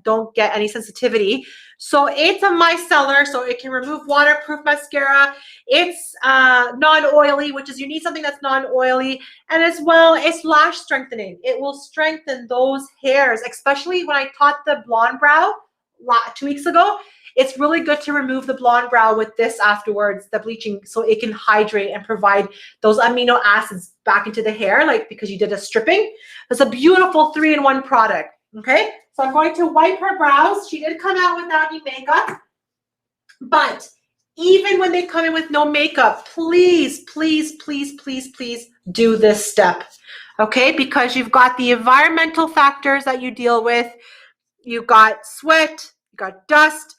Speaker 1: don't get any sensitivity. So it's a micellar, so it can remove waterproof mascara. It's non-oily, which is you need something that's non-oily, and as well, it's lash strengthening. It will strengthen those hairs, especially when I taught the blonde brow 2 weeks ago. It's really good to remove the blonde brow with this afterwards, the bleaching, so it can hydrate and provide those amino acids back into the hair, like because you did a stripping. It's a beautiful 3-in-1 product, okay? So I'm going to wipe her brows. She did come out without any makeup. But even when they come in with no makeup, please, please, please, please, please do this step, okay? Because you've got the environmental factors that you deal with. You've got sweat, you got dust.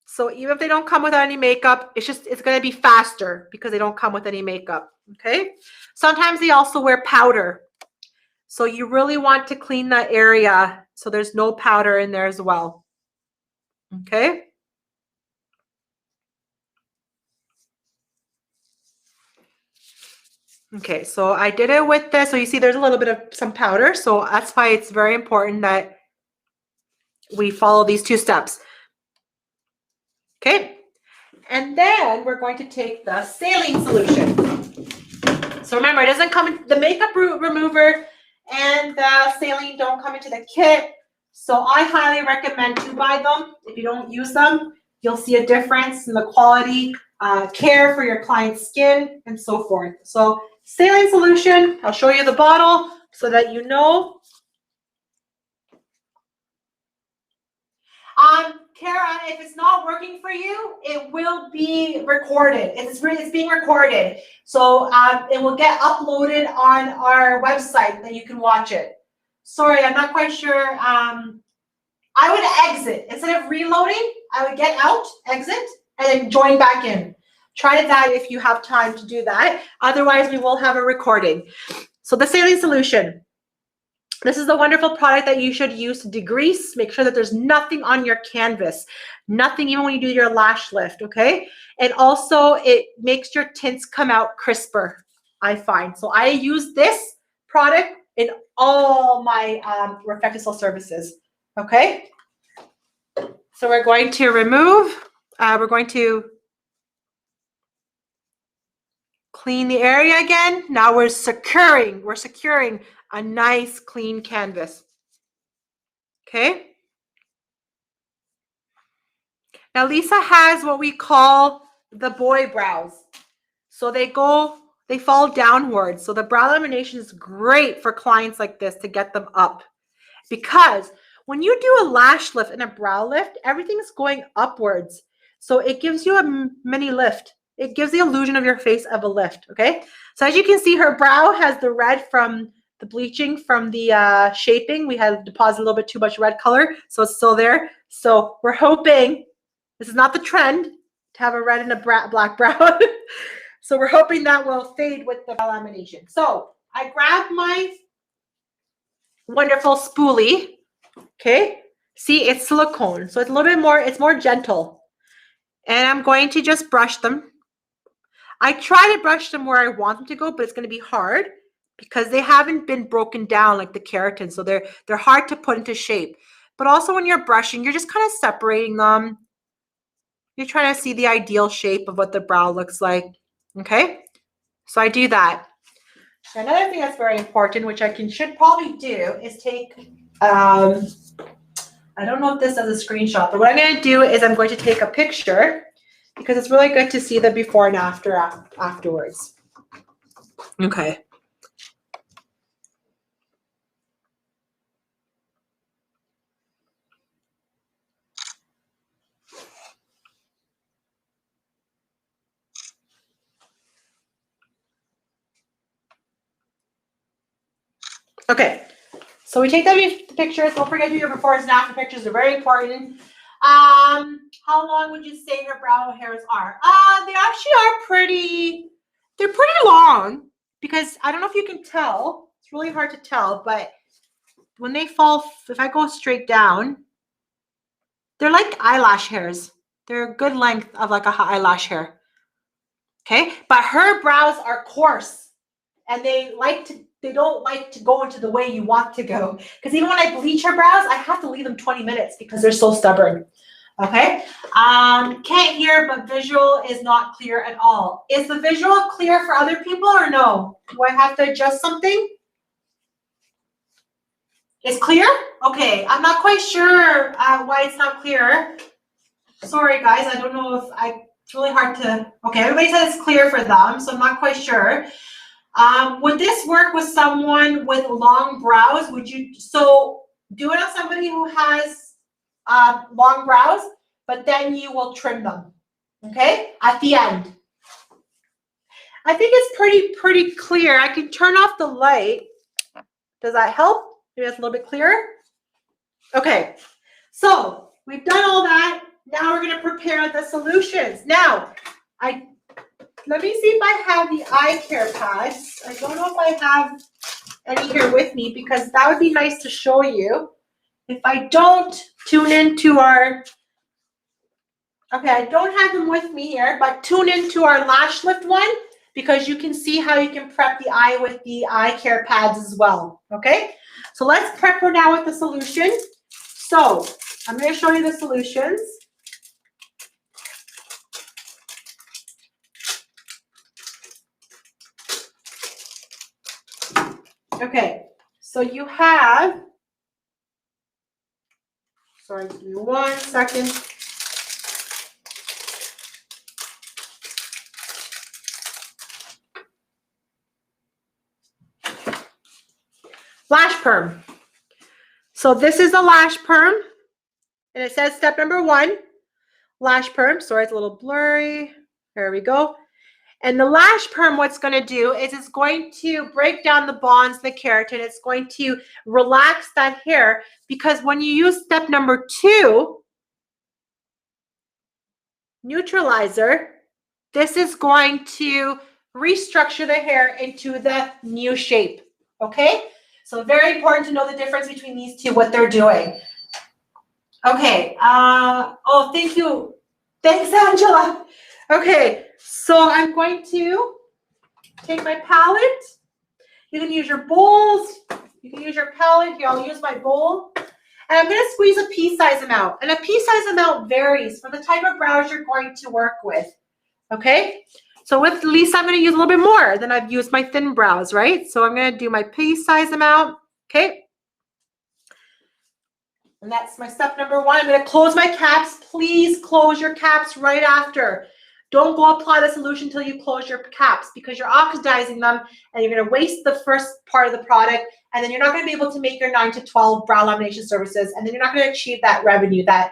Speaker 1: So even if they don't come without any makeup, it's going to be faster because they don't come with any makeup, okay? Sometimes they also wear powder. So you really want to clean that area so there's no powder in there as well, okay? Okay, so I did it with this. So you see there's a little bit of some powder. So that's why it's very important that we follow these two steps. Okay, and then we're going to take the saline solution. So remember, it doesn't come in, the makeup remover and the saline don't come into the kit. So I highly recommend to buy them. If you don't use them, you'll see a difference in the quality, care for your client's skin, and so forth. So saline solution, I'll show you the bottle so that you know. Kara, if it's not working for you, it will be recorded. It's being recorded. So it will get uploaded on our website that you can watch it. Sorry, I'm not quite sure. I would exit. Instead of reloading, I would get out, exit, and then join back in. Try that if you have time to do that. Otherwise, we will have a recording. So the saline solution. This is a wonderful product that you should use to degrease. Make sure that there's nothing on your canvas, nothing even when you do your lash lift, okay? And also it makes your tints come out crisper, I find. So I use this product in all my RefectoCil services, okay? So we're going to remove, we're going to clean the area again. Now we're securing a nice clean canvas. Okay. Now Lisa has what we call the boy brows. So they fall downwards. So the brow lamination is great for clients like this to get them up. Because when you do a lash lift and a brow lift, everything's going upwards. So it gives you a mini lift. It gives the illusion of your face of a lift, okay? So as you can see, her brow has the red from the bleaching from the shaping. We had deposited a little bit too much red color, so it's still there. So we're hoping, this is not the trend to have a red and a black brow. So we're hoping that will fade with the lamination. So I grabbed my wonderful spoolie. Okay, see, it's silicone, so it's a little bit more, it's more gentle. And I'm going to just brush them. I try to brush them where I want them to go, but it's going to be hard because they haven't been broken down like the keratin, so they're hard to put into shape. But also when you're brushing, you're just kind of separating them. You're trying to see the ideal shape of what the brow looks like. Okay, so I do that. Another thing that's very important, which I should probably do, is take I don't know if this does a screenshot, but what I'm going to do is I'm going to take a picture because it's really good to see the before and after afterwards. Okay. Okay. So we take the pictures. Don't forget to do your before and after pictures. They're very important. How long would you say your brow hairs are? They actually are they're pretty long because I don't know if you can tell. It's really hard to tell, but when they fall, if I go straight down, they're like eyelash hairs. They're a good length of like a eyelash hair. Okay, but her brows are coarse and they don't like to go into the way you want to go. Because even when I bleach her brows, I have to leave them 20 minutes because they're so stubborn. Okay, can't hear, but visual is not clear at all. Is the visual clear for other people or no? Do I have to adjust something? It's clear? Okay, I'm not quite sure why it's not clear. Sorry guys, I don't know if it's really hard to, okay, everybody said it's clear for them, so I'm not quite sure. Would this work with someone with long brows? So do it on somebody who has long brows, but then you will trim them, okay, at the end. I think it's pretty clear. I can turn off the light. Does that help? Maybe that's a little bit clearer. Okay, so we've done all that. Now we're going to prepare the solutions. Now, let me see if I have the eye care pads. I don't know if I have any here with me because that would be nice to show you. If I don't, tune into our, okay, I don't have them with me here, but tune into our lash lift one because you can see how you can prep the eye with the eye care pads as well, okay? So let's prep her now with the solution. So I'm going to show you the solutions. Okay, so you have, sorry, give me 1 second. Lash perm. So this is a lash perm, and it says step number 1, lash perm. Sorry, it's a little blurry. There we go. And the lash perm, what's going to do is it's going to break down the bonds, the keratin. It's going to relax that hair because when you use step number 2, neutralizer, this is going to restructure the hair into the new shape, okay? So very important to know the difference between these two, what they're doing. Okay, oh, thank you. Thanks, Angela. Okay, so I'm going to take my palette. You can use your bowls. You can use your palette. Here, I'll use my bowl. And I'm going to squeeze a pea size amount. And a pea size amount varies for the type of brows you're going to work with. Okay? So with Lisa, I'm going to use a little bit more than I've used my thin brows, right? So I'm going to do my pea size amount. Okay? And that's my step number 1. I'm going to close my caps. Please close your caps right after. Don't go apply the solution until you close your caps because you're oxidizing them and you're going to waste the first part of the product, and then you're not going to be able to make your 9 to 12 brow lamination services, and then you're not going to achieve that revenue, that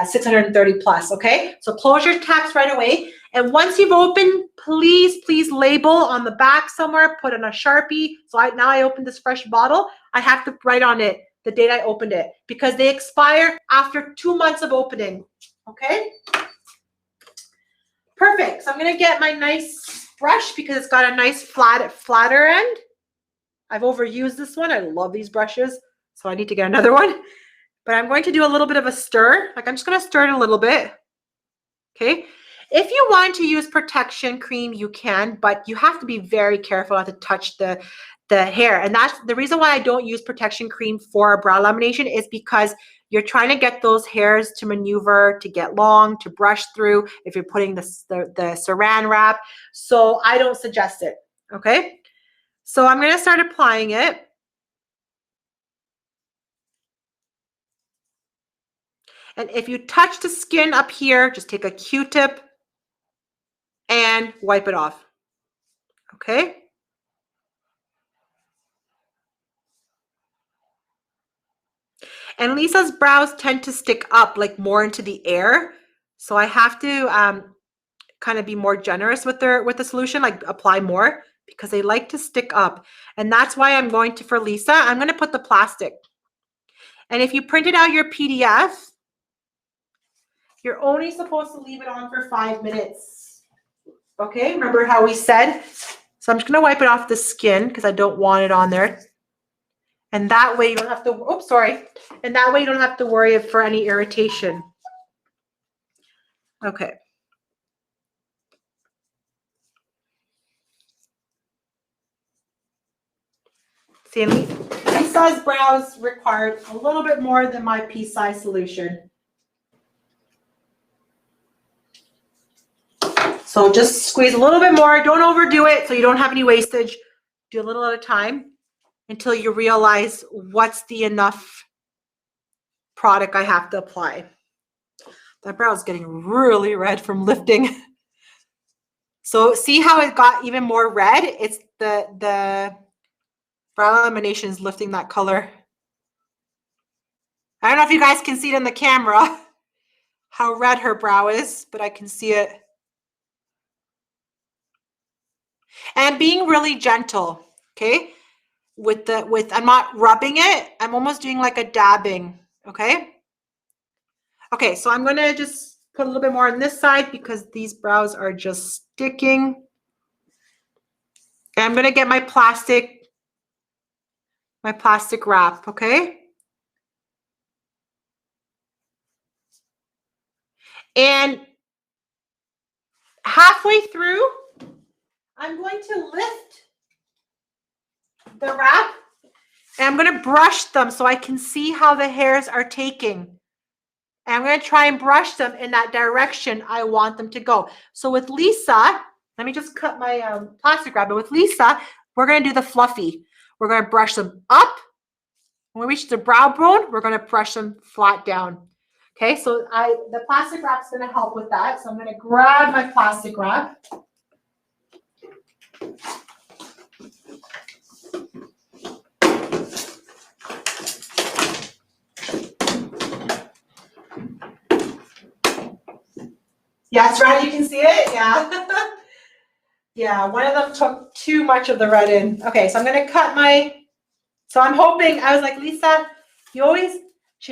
Speaker 1: 630 plus, okay? So close your caps right away. And once you've opened, please label on the back somewhere, put in a Sharpie. So now I opened this fresh bottle. I have to write on it the date I opened it because they expire after 2 months of opening, okay? Perfect. So I'm going to get my nice brush because it's got a nice flatter end. I've overused this one. I love these brushes, so I need to get another one. But I'm going to do a little bit of a stir. Like I'm just going to stir it a little bit. Okay. If you want to use protection cream, you can, but you have to be very careful not to touch the hair. And that's the reason why I don't use protection cream for brow lamination is because you're trying to get those hairs to maneuver, to get long, to brush through if you're putting the saran wrap. So I don't suggest it, okay? So I'm going to start applying it. And if you touch the skin up here, just take a Q-tip and wipe it off, okay? And Lisa's brows tend to stick up like more into the air. So I have to kind of be more generous with the solution, like apply more because they like to stick up. And that's why I'm going to, for Lisa, I'm going to put the plastic. And if you printed out your PDF, you're only supposed to leave it on for 5 minutes. Okay, remember how we said? So I'm just going to wipe it off the skin because I don't want it on there. And that way you don't have to, oops, sorry. And that way you don't have to worry for any irritation. Okay. See, Lisa's brows required a little bit more than my pea size solution. So just squeeze a little bit more. Don't overdo it so you don't have any wastage. Do a little at a time until you realize what's the enough product I have to apply. That brow is getting really red from lifting. So see how it got even more red? It's the brow lamination is lifting that color. I don't know if you guys can see it in the camera. how red her brow is, but I can see it. And being really gentle, okay? I'm not rubbing it. I'm almost doing like a dabbing, okay? Okay, so I'm gonna just put a little bit more on this side because these brows are just sticking. And I'm gonna get my plastic wrap, okay? And halfway through, I'm going to lift the wrap and I'm going to brush them so I can see how the hairs are taking. And I'm going to try and brush them in that direction I want them to go. So with Lisa, let me just cut my plastic wrap. But with Lisa, we're going to do the fluffy. We're going to brush them up. When we reach the brow bone, we're going to brush them flat down. Okay, so the plastic wrap is going to help with that. So I'm going to grab my plastic wrap. Yeah, it's red. You can see it. Yeah. Yeah, one of them took too much of the red in. Okay, so I'm going to cut so I'm hoping, I was like, Lisa,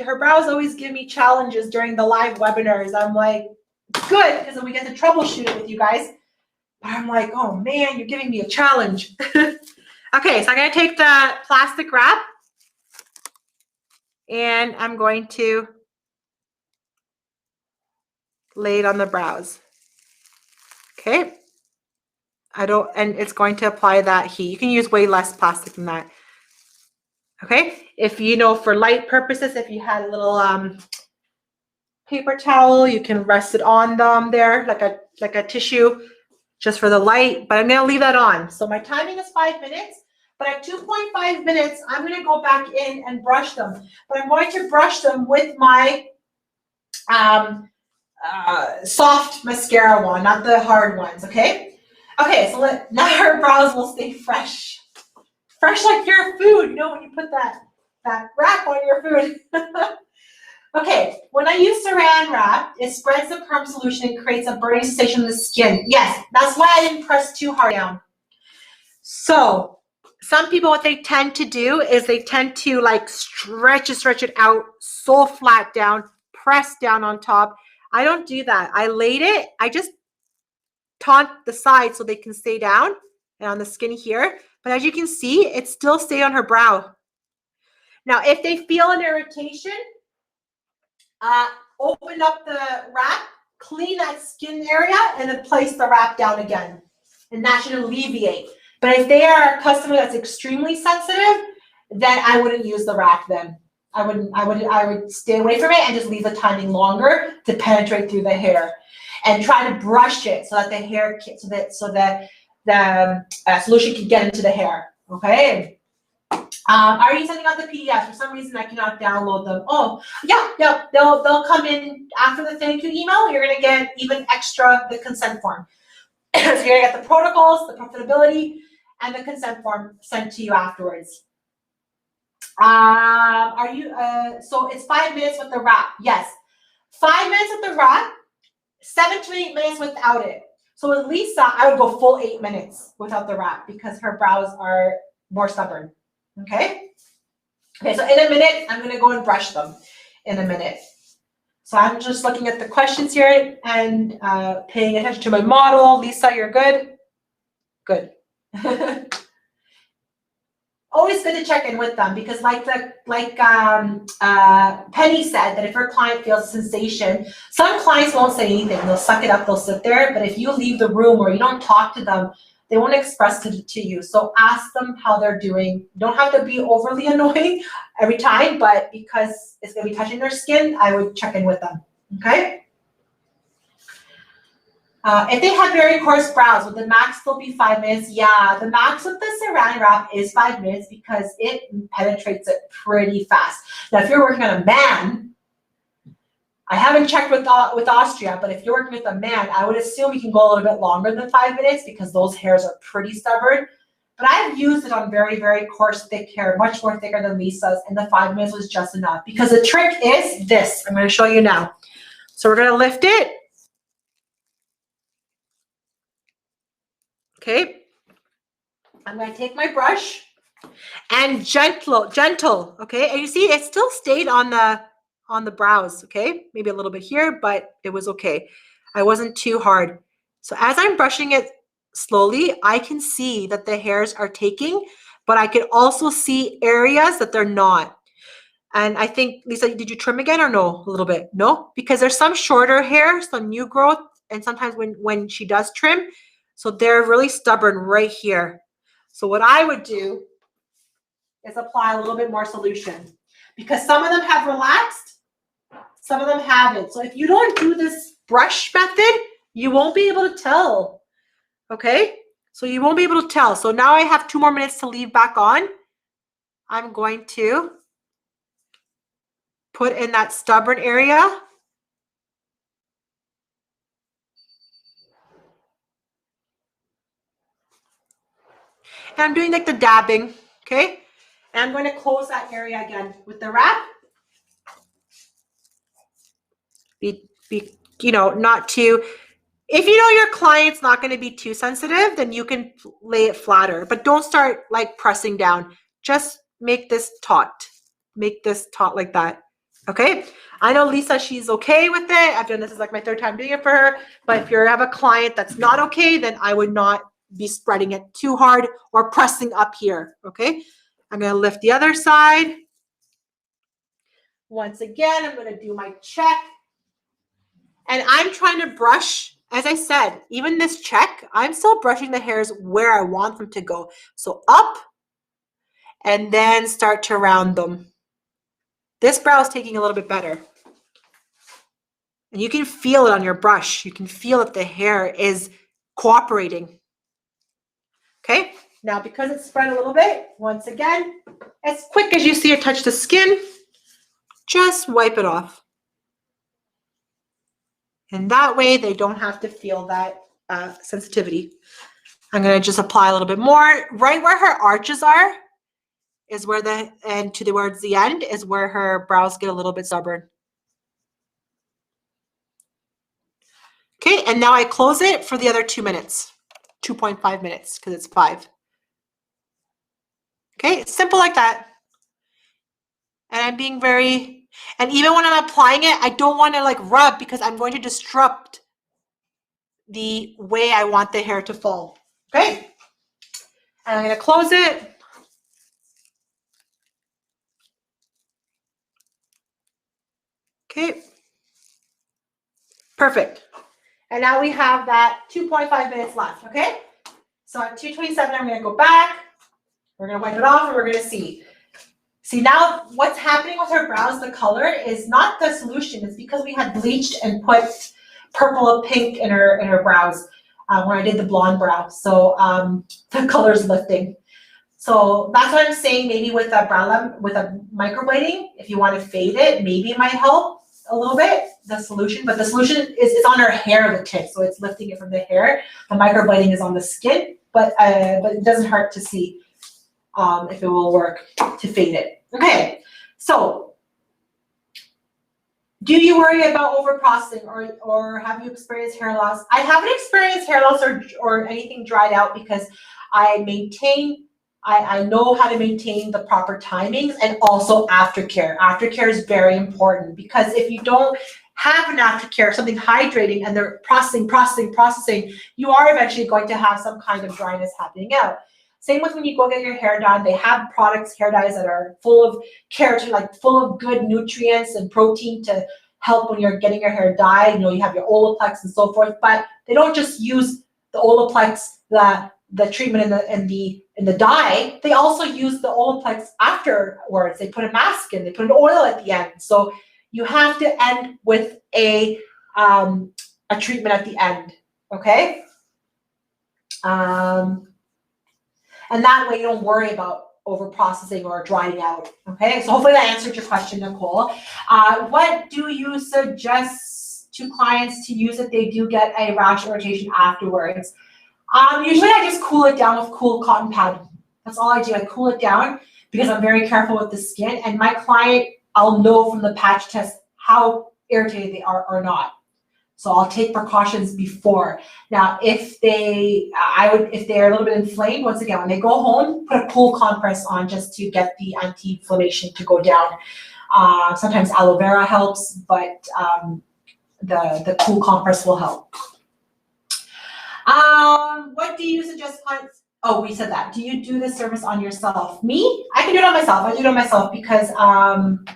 Speaker 1: her brows always give me challenges during the live webinars. I'm like, good, because then we get to troubleshoot it with you guys. But I'm like, oh man, you're giving me a challenge. Okay, so I'm going to take the plastic wrap and I'm going to lay it on the brows. Okay. And it's going to apply that heat. You can use way less plastic than that. Okay. If for light purposes, if you had a little paper towel, you can rest it on them there like a tissue just for the light, but I'm going to leave that on. So my timing is 5 minutes, but at 2.5 minutes, I'm going to go back in and brush them, but I'm going to brush them with my soft mascara one, not the hard ones. Okay. Okay. So now her brows will stay fresh like your food. When you put that wrap on your food. Okay, when I use saran wrap, it spreads the perm solution and creates a burning sensation in the skin. Yes, that's why I didn't press too hard down. So some people, what they tend to do is they tend to like stretch it out so flat down, press down on top. I don't do that. I laid it. I just taunt the sides so they can stay down and on the skin here. But as you can see, it still stayed on her brow. Now, if they feel an irritation, open up the wrap, clean that skin area, and then place the wrap down again. And that should alleviate. But if they are a customer that's extremely sensitive, then I wouldn't use the wrap then. I would stay away from it and just leave the timing longer to penetrate through the hair. And try to brush it so that the hair, so that the solution can get into the hair. Okay. Are you sending out the PDFs? For some reason, I cannot download them. Oh, yeah. They'll come in after the thank you email. You're gonna get even extra the consent form. So you're gonna get the protocols, the profitability, and the consent form sent to you afterwards. So it's 5 minutes with the wrap. Yes, 5 minutes with the wrap. 7 to 8 minutes without it. So with Lisa, I would go full 8 minutes without the wrap because her brows are more stubborn. Okay. Okay. So in a minute, I'm going to go and brush them in a minute. So I'm just looking at the questions here and paying attention to my model. Lisa, you're good. Good. Always good to check in with them because like Penny said, that if her client feels a sensation, some clients won't say anything. They'll suck it up. They'll sit there. But if you leave the room or you don't talk to them, they won't express it to you. So ask them how they're doing. You don't have to be overly annoying every time, but because it's going to be touching their skin, I would check in with them. Okay. If they have very coarse brows, would the max still be 5 minutes? Yeah, the max with the saran wrap is 5 minutes because it penetrates it pretty fast. Now, if you're working on a man, I haven't checked with Austria, but if you're working with a man, I would assume you can go a little bit longer than 5 minutes because those hairs are pretty stubborn. But I've used it on very, very coarse, thick hair, much more thicker than Lisa's, and the 5 minutes was just enough. Because the trick is this. I'm going to show you now. So we're going to lift it. Okay. I'm going to take my brush and gentle. Okay. And you see, it still stayed on the brows. Okay. Maybe a little bit here, but it was okay. I wasn't too hard. So as I'm brushing it slowly, I can see that the hairs are taking, but I can also see areas that they're not. And I think, Lisa, did you trim again or no? A little bit? No? Because there's some shorter hair, some new growth, and sometimes when she does trim, so they're really stubborn right here. So what I would do is apply a little bit more solution, because some of them have relaxed, some of them haven't. So if you don't do this brush method, you won't be able to tell. Okay? So you won't be able to tell. So now I have 2 more minutes to leave back on. I'm going to put in that stubborn area. And I'm doing like the dabbing, okay? And I'm going to close that area again with the wrap. Not too, if you know your client's not going to be too sensitive, then you can lay it flatter, but don't start like pressing down. Just make this taut. Make this taut like that. Okay. I know Lisa, she's okay with it. I've done this is like my 3rd time doing it for her. But if you have a client that's not okay, then I would not be spreading it too hard or pressing up here. Okay. I'm going to lift the other side. Once again, I'm going to do my check. And I'm trying to brush, as I said, even this check, I'm still brushing the hairs where I want them to go. So up and then start to round them. This brow is taking a little bit better. And you can feel it on your brush. You can feel that the hair is cooperating. Okay, now because it's spread a little bit, once again, as quick as you see it touch the skin, just wipe it off. And that way they don't have to feel that sensitivity. I'm going to just apply a little bit more. Right where her arches are is where towards the end is where her brows get a little bit stubborn. Okay, and now I close it for the other 2 minutes, 2.5 minutes, because it's 5. Okay, it's simple like that. And I'm being and even when I'm applying it, I don't want to like rub, because I'm going to disrupt the way I want the hair to fall. Okay, and I'm going to close it. Okay, perfect. And now we have that 2.5 minutes left, okay? So at 2:27, I'm going to go back. We're going to wipe it off, and we're going to see. See, now what's happening with her brows, the color, is not the solution. It's because we had bleached and put purple and pink in her brows when I did the blonde brow. So the color's lifting. So that's what I'm saying. Maybe with a with a microblading, if you want to fade it, maybe it might help a little bit, the solution. But the solution is on her hair, the tip, so it's lifting it from the hair. The microblading is on the skin, but it doesn't hurt to see if it will work to fade it. Okay, so do you worry about overprocessing, or have you experienced hair loss? I haven't experienced hair loss or anything dried out, because I know how to maintain the proper timings, and also aftercare. Aftercare is very important, because if you don't have an aftercare, something hydrating, and they're processing, you are eventually going to have some kind of dryness happening out. Same with when you go get your hair done. They have products, hair dyes, that are full of keratin, like full of good nutrients and protein to help when you're getting your hair dyed. You have your Olaplex and so forth, but they don't just use the Olaplex, the treatment in the dye. They also use the Olaplex afterwards. They put a mask in, they put an oil at the end. So you have to end with a treatment at the end, okay? And that way you don't worry about overprocessing or drying out, okay? So hopefully that answered your question, Nicole. What do you suggest to clients to use if they do get a rash irritation afterwards? Usually I just cool it down with cool cotton pad. That's all I do. I cool it down because I'm very careful with the skin. And my client, I'll know from the patch test how
Speaker 2: irritated they are or not. So I'll take precautions before. Now, if they're a little bit inflamed, once again, when they go home, put a cool compress on just to get the anti-inflammation to go down. Sometimes aloe vera helps, but the cool compress will help. What do you suggest clients? Oh, we said that. Do you do this service on yourself? Me? I can do it on myself. I do it on myself because,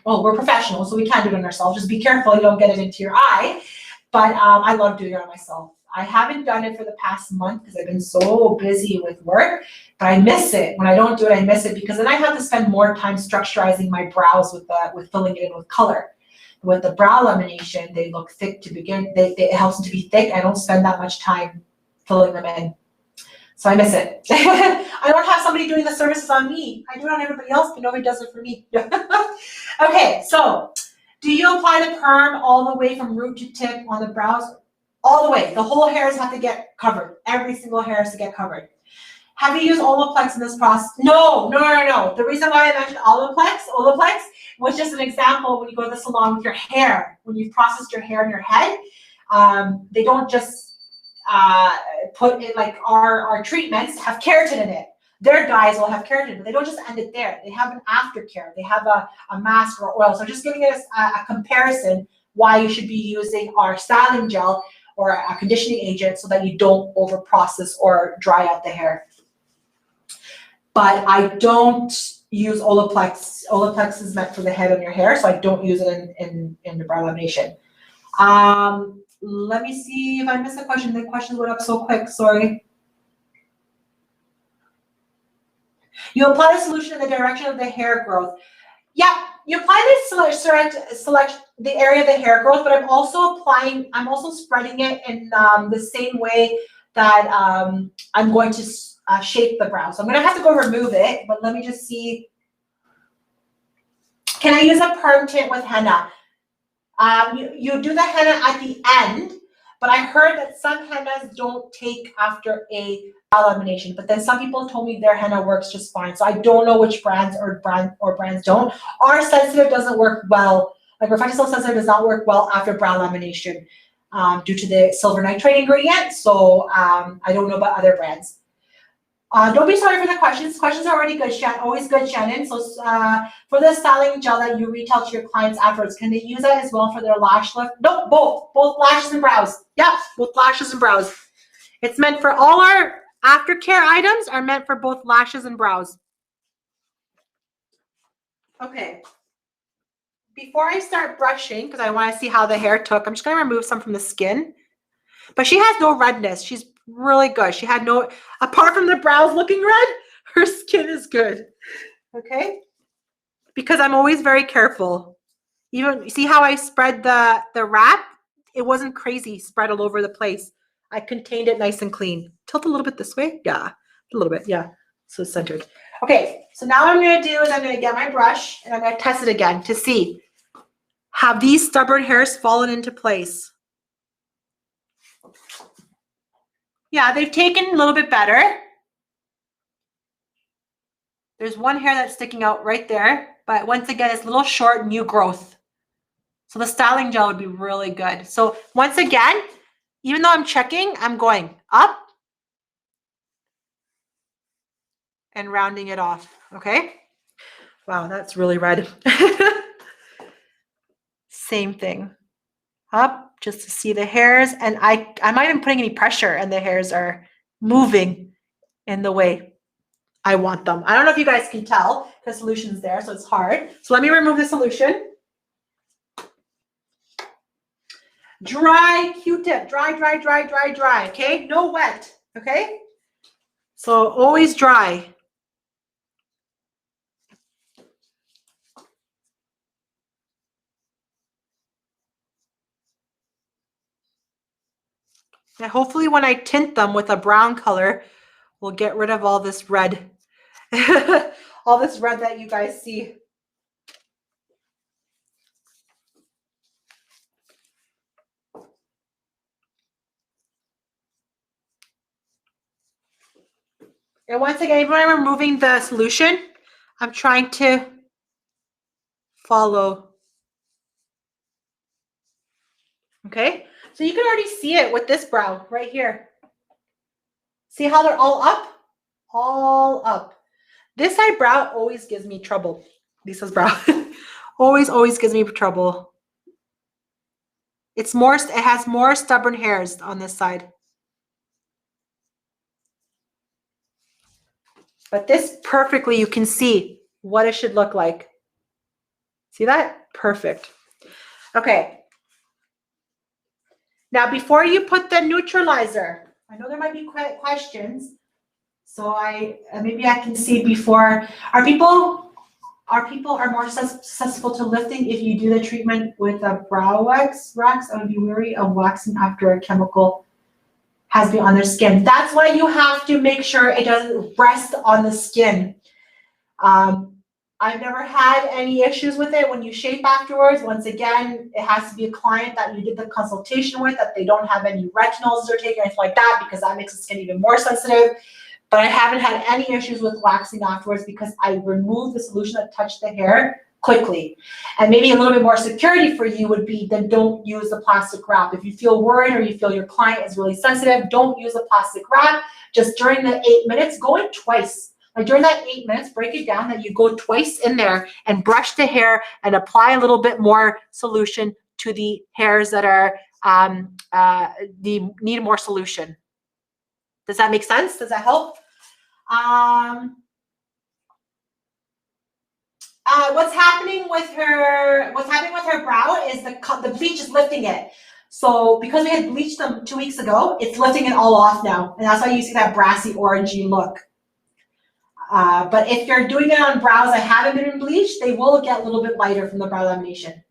Speaker 2: well, we're professionals, so we can't do it on ourselves. Just be careful you don't get it into your eye. But I love doing it on myself. I haven't done it for the past month because I've been so busy with work, but I miss it. When I don't do it, I miss it because then I have to spend more time structurizing my brows with filling it in with color. With the brow lamination, they look thick to begin. It helps them to be thick. I don't spend that much time filling them in. So I miss it. I don't have somebody doing the services on me. I do it on everybody else, but nobody does it for me. Okay, so do you apply the perm all the way from root to tip on the brows? All the way. The whole hairs have to get covered. Every single hair has to get covered. Have you used Olaplex in this process? No. The reason why I mentioned Olaplex was just an example when you go to the salon with your hair. When you've processed your hair in your head, they don't just put in, like our treatments have keratin in it. Their dyes will have keratin, but they don't just end it there. They have an aftercare. They have a mask or oil. So just giving us a comparison why you should be using our styling gel or a conditioning agent so that you don't over process or dry out the hair. But I don't use Olaplex. Olaplex is meant for the head on your hair, so I don't use it in the brow lamination. Let me see if I missed a question. The questions went up so quick, sorry. You apply the solution in the direction of the hair growth. Yeah, you apply this select the area of the hair growth, but I'm also spreading it in the same way that I'm going to shape the brow. So I'm going to have to go remove it, but let me just see. Can I use a perm tint with henna? You do the henna at the end, but I heard that some hennas don't take after a lamination, but then some people told me their henna works just fine. So I don't know which brands brands don't. Our sensitive doesn't work well. Like RefectoCil sensitive does not work well after brow lamination due to the silver nitrate ingredient. So I don't know about other brands. Don't be sorry for the questions. Questions are already good, always good, Shannon. So for the styling gel that you retail to your clients afterwards, can they use that as well for their lash lift? No, both lashes and brows. Yep, both lashes and brows. It's meant for all our aftercare items are meant for both lashes and brows. Okay. Before I start brushing, because I want to see how the hair took, I'm just going to remove some from the skin. But she has no redness. She's really good. She had no, apart from the brows looking red, her skin is good. Okay? Because I'm always very careful. Even, see how I spread the wrap? It wasn't crazy spread all over the place. I contained it nice and clean. Tilt a little bit this way. Yeah, a little bit. Yeah, so it's centered. Okay, so now what I'm going to do is I'm going to get my brush and I'm going to test it again to see, have these stubborn hairs fallen into place? Yeah, they've taken a little bit better. There's one hair that's sticking out right there, but once again, it's a little short, new growth. So the styling gel would be really good. So once again, even though I'm checking, I'm going up and rounding it off, okay? Wow, that's really red. Same thing. Up, just to see the hairs. And I'm not even putting any pressure and the hairs are moving in the way I want them. I don't know if you guys can tell, the solution's there, so it's hard. So let me remove the solution. Dry Q-tip, dry, okay? No wet, okay? So always dry. And hopefully when I tint them with a brown color, we'll get rid of all this red. All this red that you guys see. And once again, even when I'm removing the solution, I'm trying to follow Okay, so you can already see it with this brow right here. See how they're all up? All up. This eyebrow always gives me trouble. Lisa's brow always gives me trouble. It has more stubborn hairs on this side. But this perfectly, you can see what it should look like. See that? Perfect. Okay. Now, before you put the neutralizer, I know there might be questions. So maybe I can see before. Are people more susceptible to lifting if you do the treatment with a brow wax? I would be wary of waxing after a chemical has been on their skin. That's why you have to make sure it doesn't rest on the skin. I've never had any issues with it when you shape afterwards. Once again, it has to be a client that you did the consultation with, that they don't have any retinols they're taking or anything like that, because that makes the skin even more sensitive. But I haven't had any issues with waxing afterwards because I removed the solution that touched the hair quickly. And maybe a little bit more security for you would be, then don't use the plastic wrap. If you feel worried or you feel your client is really sensitive, don't use the plastic wrap. Just during the 8 minutes, go in twice. Like during that 8 minutes, break it down that you go twice in there and brush the hair and apply a little bit more solution to the hairs that are need more solution. Does that make sense? Does that help? What's happening with her brow is the bleach is lifting it. So because we had bleached them 2 weeks ago, it's lifting it all off now. And that's why you see that brassy orangey look. But if you're doing it on brows that haven't been bleached, they will get a little bit lighter from the brow lamination.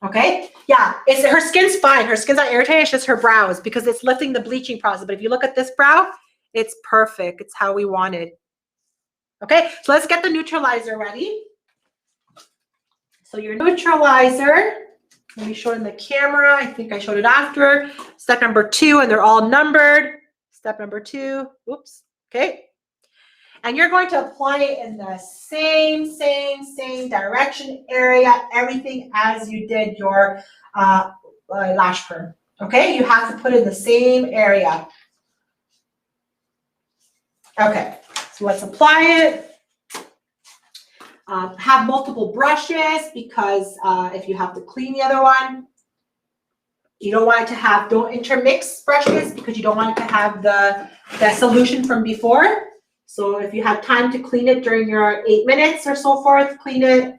Speaker 2: Okay? Yeah, her skin's fine. Her skin's not irritated. It's just her brows because it's lifting the bleaching process. But if you look at this brow, it's perfect. It's how we wanted. Okay, so let's get the neutralizer ready. So your neutralizer, let me show it in the camera. I think I showed it after. Step number 2, and they're all numbered. Step number 2, oops, okay. And you're going to apply it in the same direction, area, everything as you did your lash perm. Okay, you have to put it in the same area. Okay, so let's apply it. Have multiple brushes because if you have to clean the other one, you don't want it to have, don't intermix brushes because you don't want it to have the solution from before. So if you have time to clean it during your 8 minutes or so forth, clean it.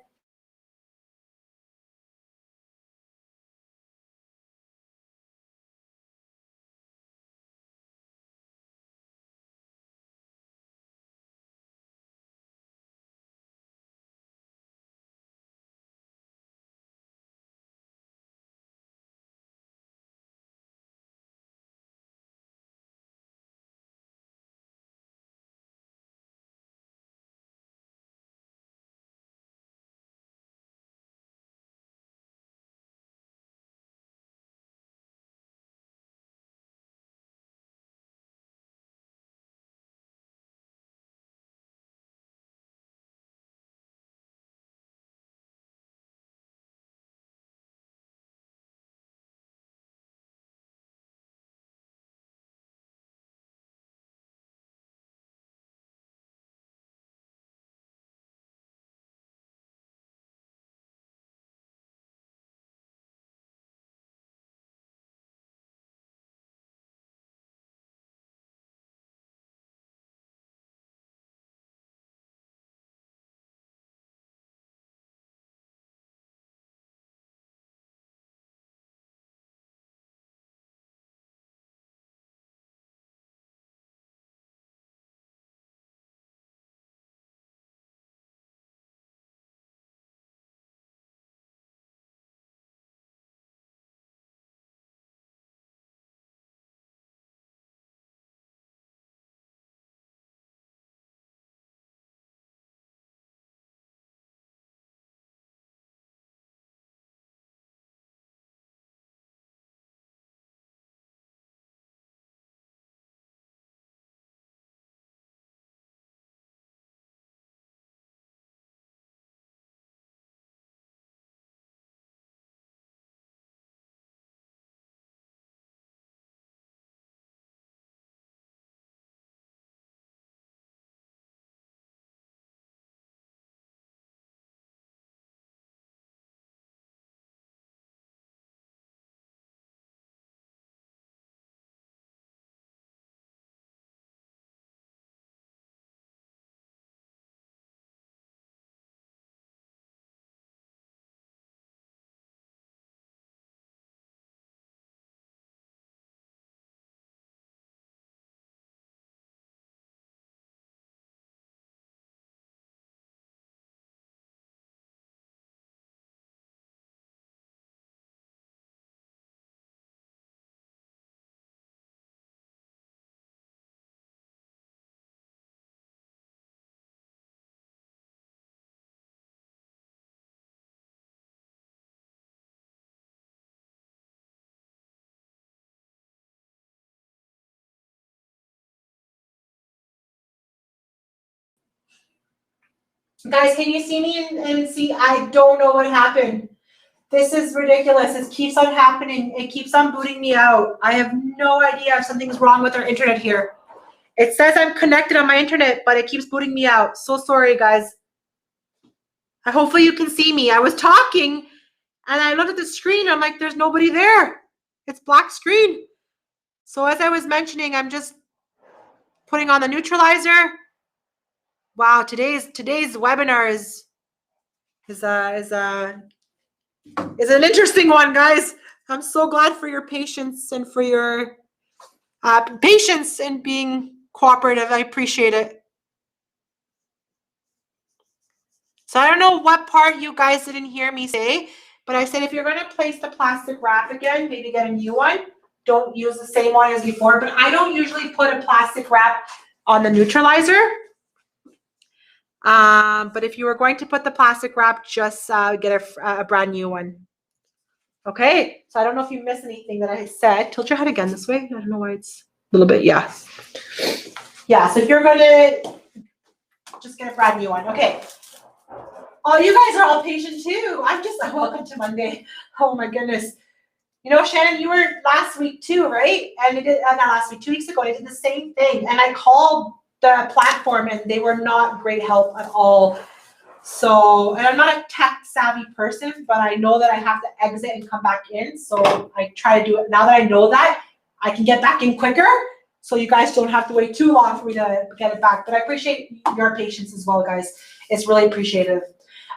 Speaker 2: Guys, can you see me and see? I don't know what happened. This is ridiculous. This keeps on happening. It keeps on booting me out. I have no idea if something's wrong with our internet here. It says I'm connected on my internet, but it keeps booting me out. So sorry, guys. Hopefully you can see me. I was talking and I looked at the screen. I'm like, there's nobody there. It's black screen. So as I was mentioning, I'm just putting on the neutralizer. Wow, today's webinar is an interesting one, guys. I'm so glad for your patience and for your patience in being cooperative. I appreciate it. So I don't know what part you guys didn't hear me say, but I said if you're going to place the plastic wrap again, maybe get a new one. Don't use the same one as before, but I don't usually put a plastic wrap on the neutralizer. But if you were going to put the plastic wrap, just get a brand new one. Okay, so I don't know if you missed anything that I said. Tilt your head again this way. I don't know why it's a little bit, yeah. Yeah, so if you're going to just get a brand new one. Okay. Oh, you guys are all patient too. Welcome to Monday. Oh my goodness. You know, Shannon, you were last week too, right? And it did, not last week, 2 weeks ago, I did the same thing. And I called the platform and they were not great help at all. So, and I'm not a tech savvy person, but I know that I have to exit and come back in. So I try to do it. Now that I know that, I can get back in quicker. So you guys don't have to wait too long for me to get it back. But I appreciate your patience as well, guys. It's really appreciative.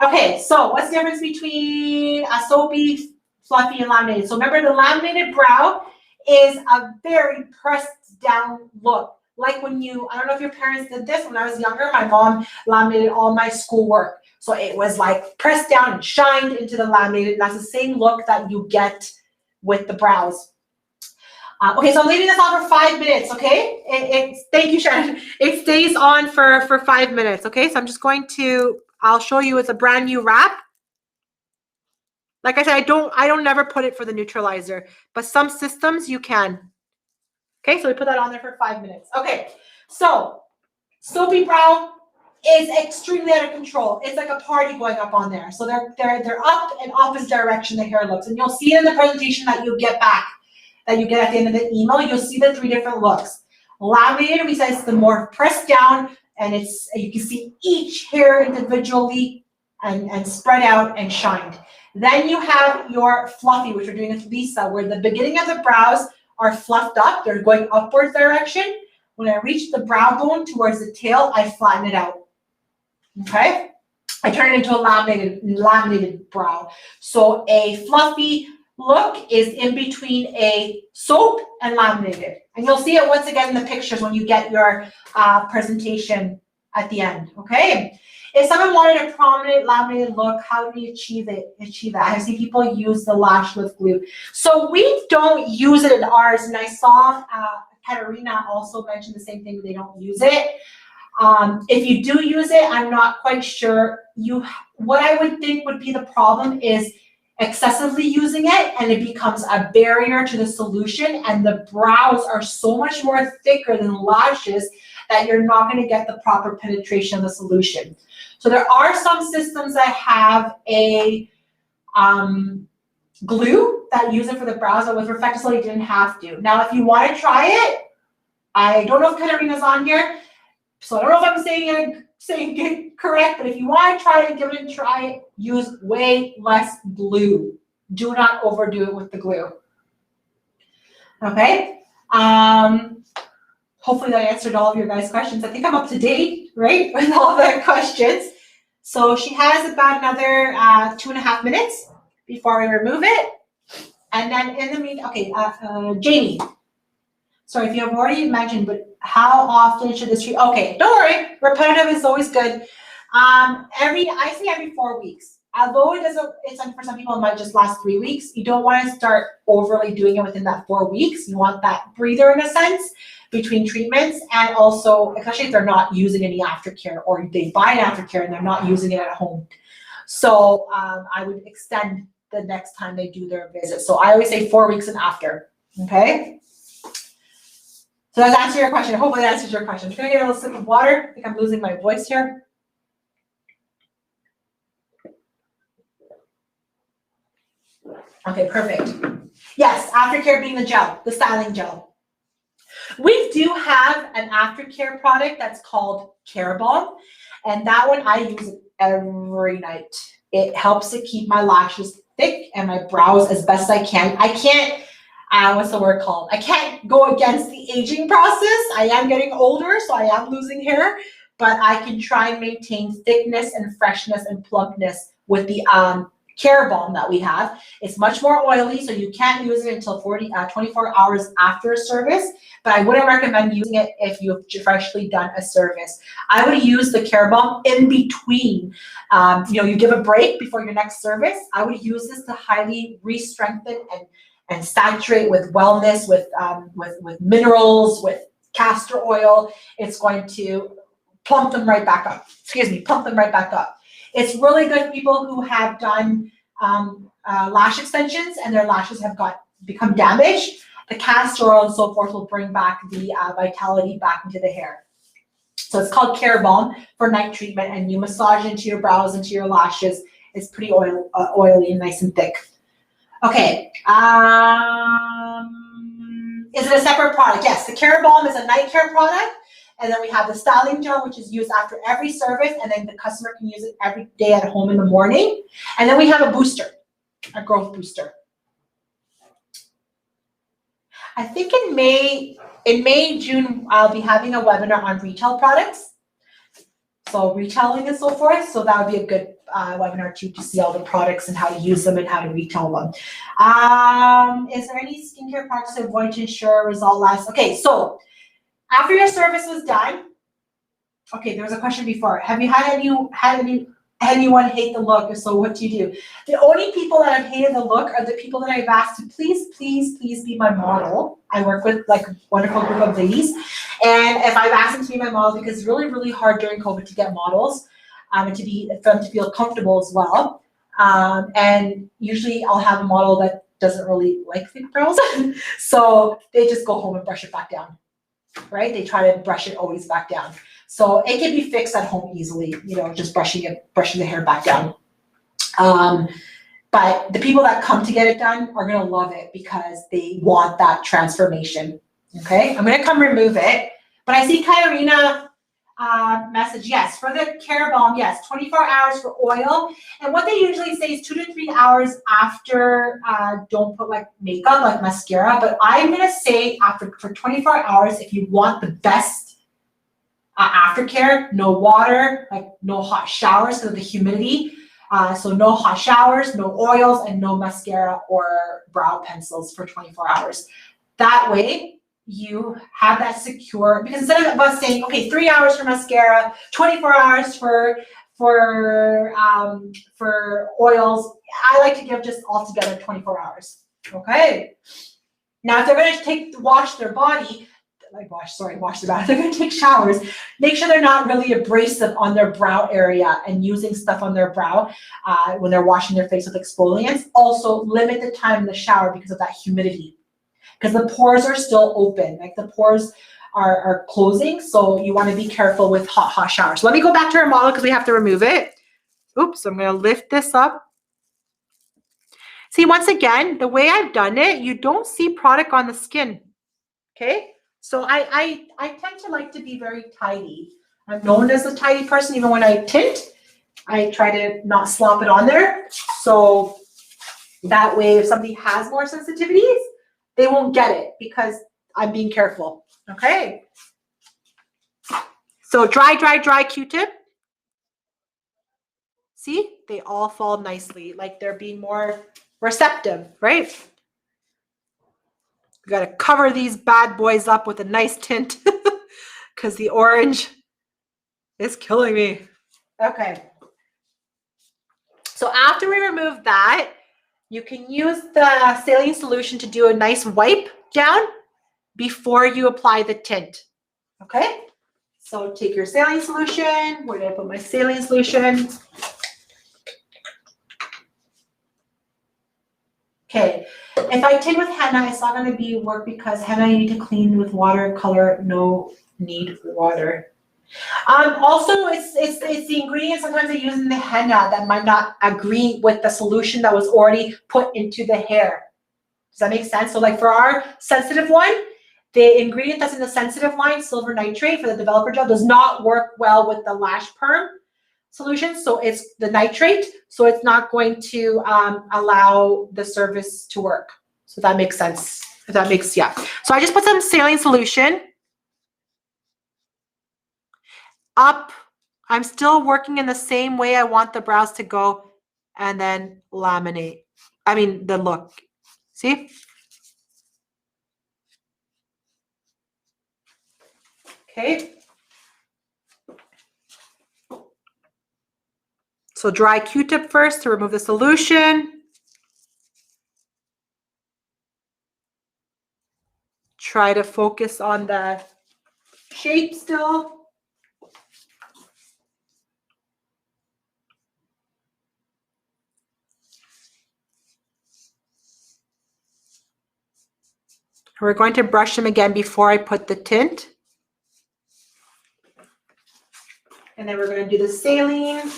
Speaker 2: Okay, so what's the difference between a soapy, fluffy, and laminated? So remember, the laminated brow is a very pressed down look. Like when I don't know if your parents did this. When I was younger, my mom laminated all my schoolwork. So it was like pressed down and shined into the laminated. And that's the same look that you get with the brows. Okay, so I'm leaving this on for 5 minutes, okay? Thank you, Shannon. It stays on for 5 minutes, okay? So I'm just going to, I'll show you it's a brand new wrap. Like I said, I don't never put it for the neutralizer, but some systems you can. Okay, so we put that on there for 5 minutes. Okay, so soapy brow is extremely out of control. It's like a party going up on there. So they're up and opposite direction the hair looks. And you'll see it in the presentation that you get back, that you get at the end of the email. You'll see the 3 different looks. Laminated, we say it's the more pressed down, and you can see each hair individually and spread out and shined. Then you have your fluffy, which we're doing with Lisa, where the beginning of the brows are fluffed up. They're going upwards direction. When I reach the brow bone towards the tail, I flatten it out. Okay? I turn it into a laminated brow. So a fluffy look is in between a soap and laminated. And you'll see it once again in the pictures when you get your presentation at the end. Okay? If someone wanted a prominent laminated look, how do we achieve that? I see people use the lash lift glue. So we don't use it in ours, and I saw Katarina also mention the same thing. They don't use it. If you do use it, I'm not quite sure. What I would think would be the problem is excessively using it, and it becomes a barrier to the solution, and the brows are so much more thicker than lashes that you're not going to get the proper penetration of the solution. So there are some systems that have a glue that use it for the brows, but with RefectoCil you didn't have to. Now, if you want to try it, I don't know if Katarina's on here, so I don't know if I'm saying it correct, but if you want to try it, give it a try. Use way less glue. Do not overdo it with the glue. Okay. Hopefully that answered all of your guys' questions. I think I'm up to date, right, with all the questions. So she has about another 2.5 minutes before we remove it. And then in the meantime, okay, Jamie. Sorry if you have already mentioned, but how often should this treat? Okay, don't worry. Repetitive is always good. I say every 4 weeks. Although it's for some people, it might just last 3 weeks. You don't want to start overly doing it within that 4 weeks. You want that breather in a sense between treatments, and also, especially if they're not using any aftercare, or they buy an aftercare and they're not using it at home. So I would extend the next time they do their visit. So I always say 4 weeks and after. Okay. So that's answer your question. Hopefully that answers your question. I'm just gonna get a little sip of water. I think I'm losing my voice here. Okay, perfect. Yes, aftercare being the gel, the styling gel. We do have an aftercare product that's called Care Balm, and that one I use every night. It helps to keep my lashes thick and my brows as best I can. I can't, what's the word called? I can't go against the aging process. I am getting older, so I am losing hair, but I can try and maintain thickness and freshness and plumpness with the Care Balm that we have. It's much more oily, so you can't use it until 24 hours after a service, but I wouldn't recommend using it if you've freshly done a service. I would use the Care Balm in between. You give a break before your next service. I would use this to highly re-strengthen and saturate with wellness, with minerals, with castor oil. It's going to plump them right back up. Plump them right back up. It's really good for people who have done lash extensions and their lashes have become damaged. The castor oil and so forth will bring back the vitality back into the hair. So it's called Care Balm for night treatment, and you massage into your brows, into your lashes. It's pretty oily and nice and thick. Okay. Is it a separate product? Yes, the Care Balm is a night care product. And then we have the styling gel, which is used after every service, and then the customer can use it every day at home in the morning. And then we have a booster, a growth booster. I think in May, June, I'll be having a webinar on retail products. So retailing and so forth. So that would be a good webinar too, to see all the products and how to use them and how to retail them. Is there any skincare products that are going to ensure result lasts? Okay, so after your service was done, okay, there was a question before. Have you had anyone hate the look? So what do you do? The only people that have hated the look are the people that I've asked to please be my model. I work with like a wonderful group of ladies. And if I've asked them to be my model, because it's really, really hard during COVID to get models and for them to feel comfortable as well. And usually I'll have a model that doesn't really like thick brows. So they just go home and brush it back down. Right? They try to brush it always back down. So it can be fixed at home easily, just brushing the hair back down. But the people that come to get it done are going to love it because they want that transformation. Okay. I'm going to come remove it, but I see Katarina message. Yes. For the Care Balm. Yes. 24 hours for oil. And what they usually say is 2 to 3 hours after, don't put like makeup, like mascara, but I'm going to say for 24 hours, if you want the best aftercare, no water, like no hot showers because of the humidity. So no hot showers, no oils, and no mascara or brow pencils for 24 hours. That way you have that secure, because instead of us saying, okay, 3 hours for mascara, 24 hours for oils, I like to give just altogether 24 hours. Okay. Now, if they're going to wash their body, wash their body, they're going to take showers, make sure they're not really abrasive on their brow area and using stuff on their brow when they're washing their face with exfoliants. Also, limit the time in the shower because of that humidity, because the pores are still open, like the pores are closing. So you want to be careful with hot showers. Let me go back to our model because we have to remove it. Oops, I'm going to lift this up. See, once again, the way I've done it, you don't see product on the skin. Okay. So I tend to like to be very tidy. I'm known as a tidy person. Even when I tint, I try to not slop it on there. So that way, if somebody has more sensitivities, they won't get it because I'm being careful. Okay. So dry Q-tip. See, they all fall nicely, like they're being more receptive, right? We got to cover these bad boys up with a nice tint because the orange is killing me. Okay. So after we remove that, you can use the saline solution to do a nice wipe down before you apply the tint. Okay. So take your saline solution. Where did I put my saline solution? Okay. If I tint with henna, it's not going to work because henna you need to clean with water color. No need water. Also, it's the ingredients sometimes they use in the henna that might not agree with the solution that was already put into the hair. Does that make sense? So like for our sensitive one, the ingredient that's in the sensitive line, silver nitrate for the developer gel, does not work well with the lash perm solution. So it's the nitrate. So it's not going to allow the service to work. So that makes sense. If that makes, yeah. So I just put some saline solution up. I'm still working in the same way I want the brows to go, and then laminate. I mean, the look. See? Okay. So dry Q-tip first to remove the solution. Try to focus on the shape still. We're going to brush them again before I put the tint. And then we're going to do the saline.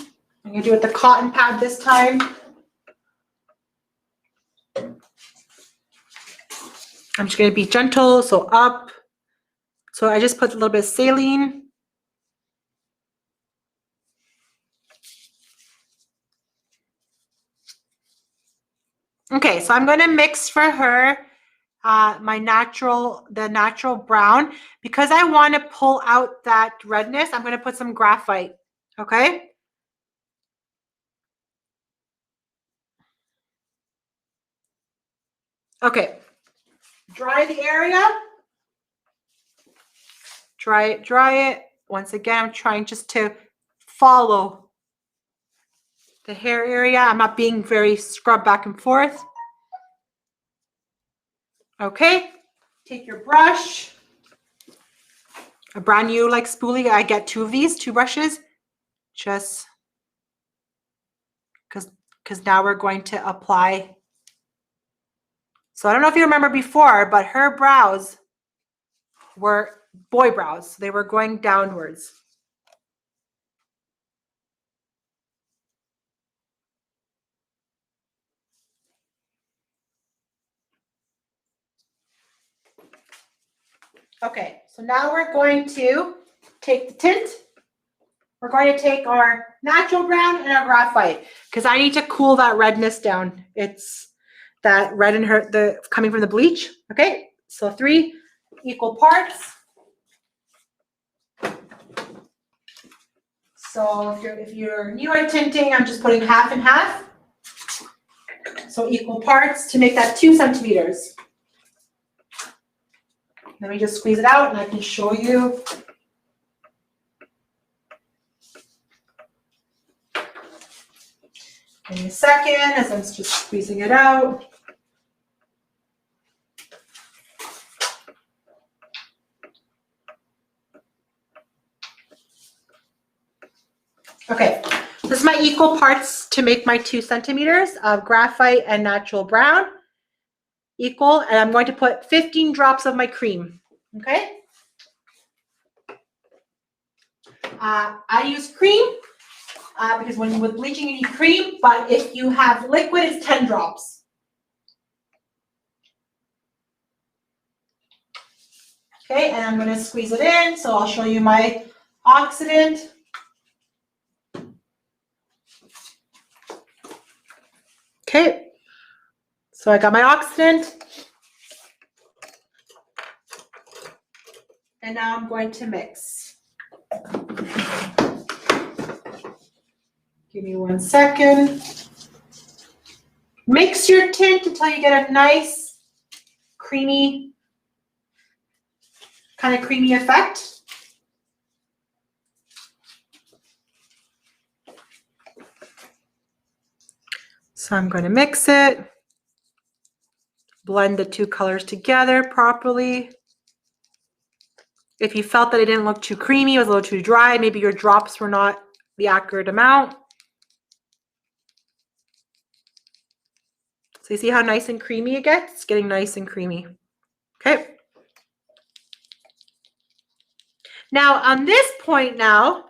Speaker 2: I'm going to do it with the cotton pad this time. I'm just going to be gentle, so up. So I just put a little bit of saline. Okay, so I'm going to mix for her the natural brown. Because I want to pull out that redness, I'm going to put some graphite, okay? Okay, dry the area. Dry it. Once again, I'm trying just to follow the hair area. I'm not being very scrub back and forth. Okay, take your brush. A brand new like spoolie. I get two of these, two brushes, just because now we're going to apply. So I don't know if you remember before, but her brows were boy brows. They were going downwards. Okay, so now we're going to take the tint. We're going to take our natural brown and our graphite because I need to cool that redness down. It's that red in her, coming from the bleach. Okay, so 3 equal parts. So if you're new at tinting, I'm just putting half and half. So equal parts to make that 2 centimeters. Let me just squeeze it out and I can show you. Give me a second as I'm just squeezing it out. Okay, this is my equal parts to make my 2 centimeters of graphite and natural brown. Equal, and I'm going to put 15 drops of my cream. Okay. I use cream because with bleaching you need cream, but if you have liquid, it's 10 drops. Okay, and I'm going to squeeze it in. So I'll show you my oxidant. Okay, so I got my oxidant. And now I'm going to mix. Give me 1 second. Mix your tint until you get a nice, creamy, kind of creamy effect. So I'm going to mix it. Blend the 2 colors together properly. If you felt that it didn't look too creamy, it was a little too dry, maybe your drops were not the accurate amount. So you see how nice and creamy it gets? It's getting nice and creamy. Okay. Now, on this point now,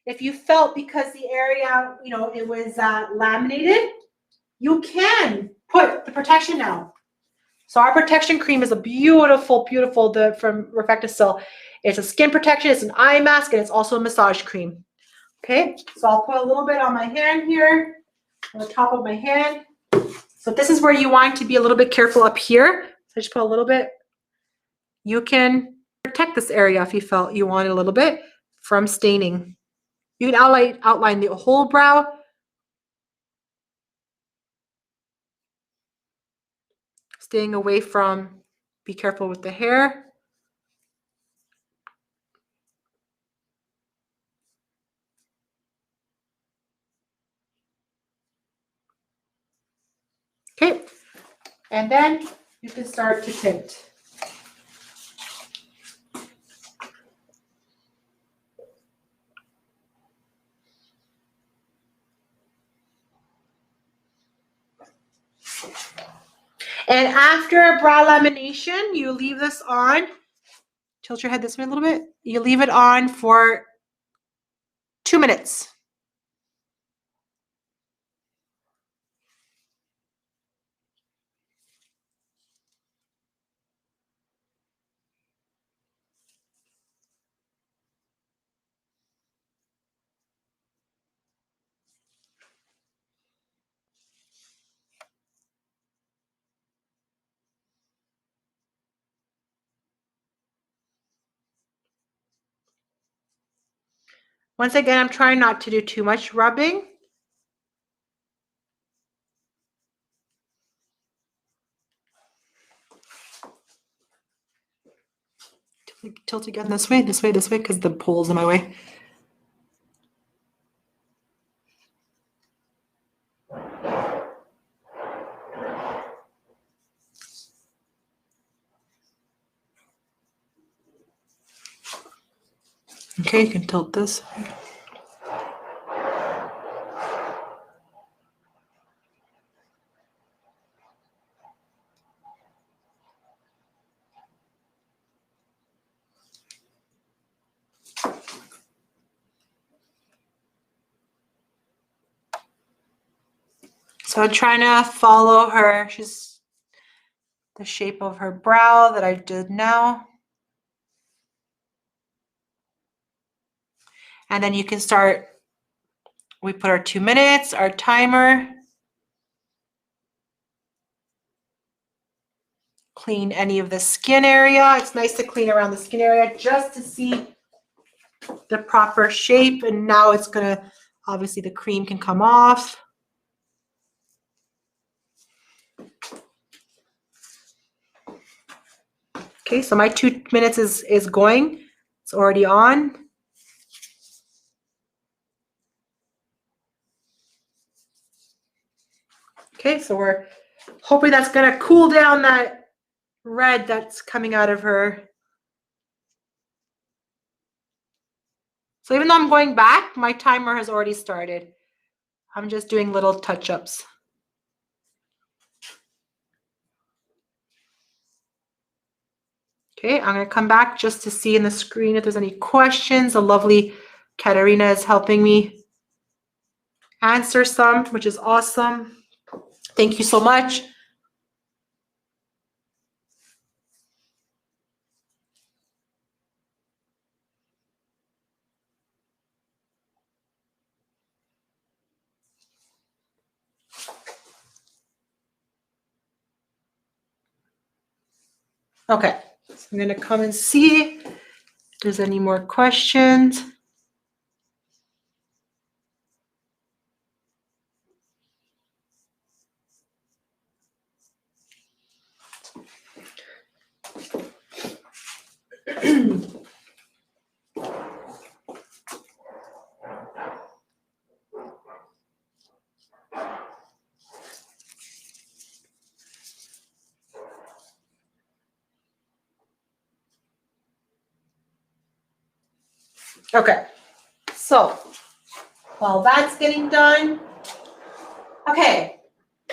Speaker 2: if you felt because the area, you know, it was laminated, you can put the protection now. So our protection cream is a beautiful, beautiful, from RefectoCil. It's a skin protection, it's an eye mask, and it's also a massage cream. Okay, so I'll put a little bit on my hand here, on the top of my hand. So this is where you want to be a little bit careful up here. So just put a little bit. You can protect this area if you felt you wanted a little bit from staining. You can outline the whole brow. Staying away from, be careful with the hair. Okay, and then you can start to tint. And after brow lamination, you leave this on. Tilt your head this way a little bit. You leave it on for 2 minutes. Once again, I'm trying not to do too much rubbing. Tilt again this way, because the pole's in my way. Okay, you can tilt this. So I'm trying to follow her. She's the shape of her brow that I did now. And then you can start, we put our 2 minutes, our timer. Clean any of the skin area. It's nice to clean around the skin area just to see the proper shape. And now it's gonna, obviously the cream can come off. Okay, so my 2 minutes is going. It's already on. Okay, so we're hoping that's gonna cool down that red that's coming out of her. So even though I'm going back, my timer has already started. I'm just doing little touch-ups. Okay, I'm gonna come back just to see in the screen if there's any questions. The lovely Katarina is helping me answer some, which is awesome. Thank you so much. Okay, so I'm gonna come and see if there's any more questions. Okay, so while that's getting done, okay,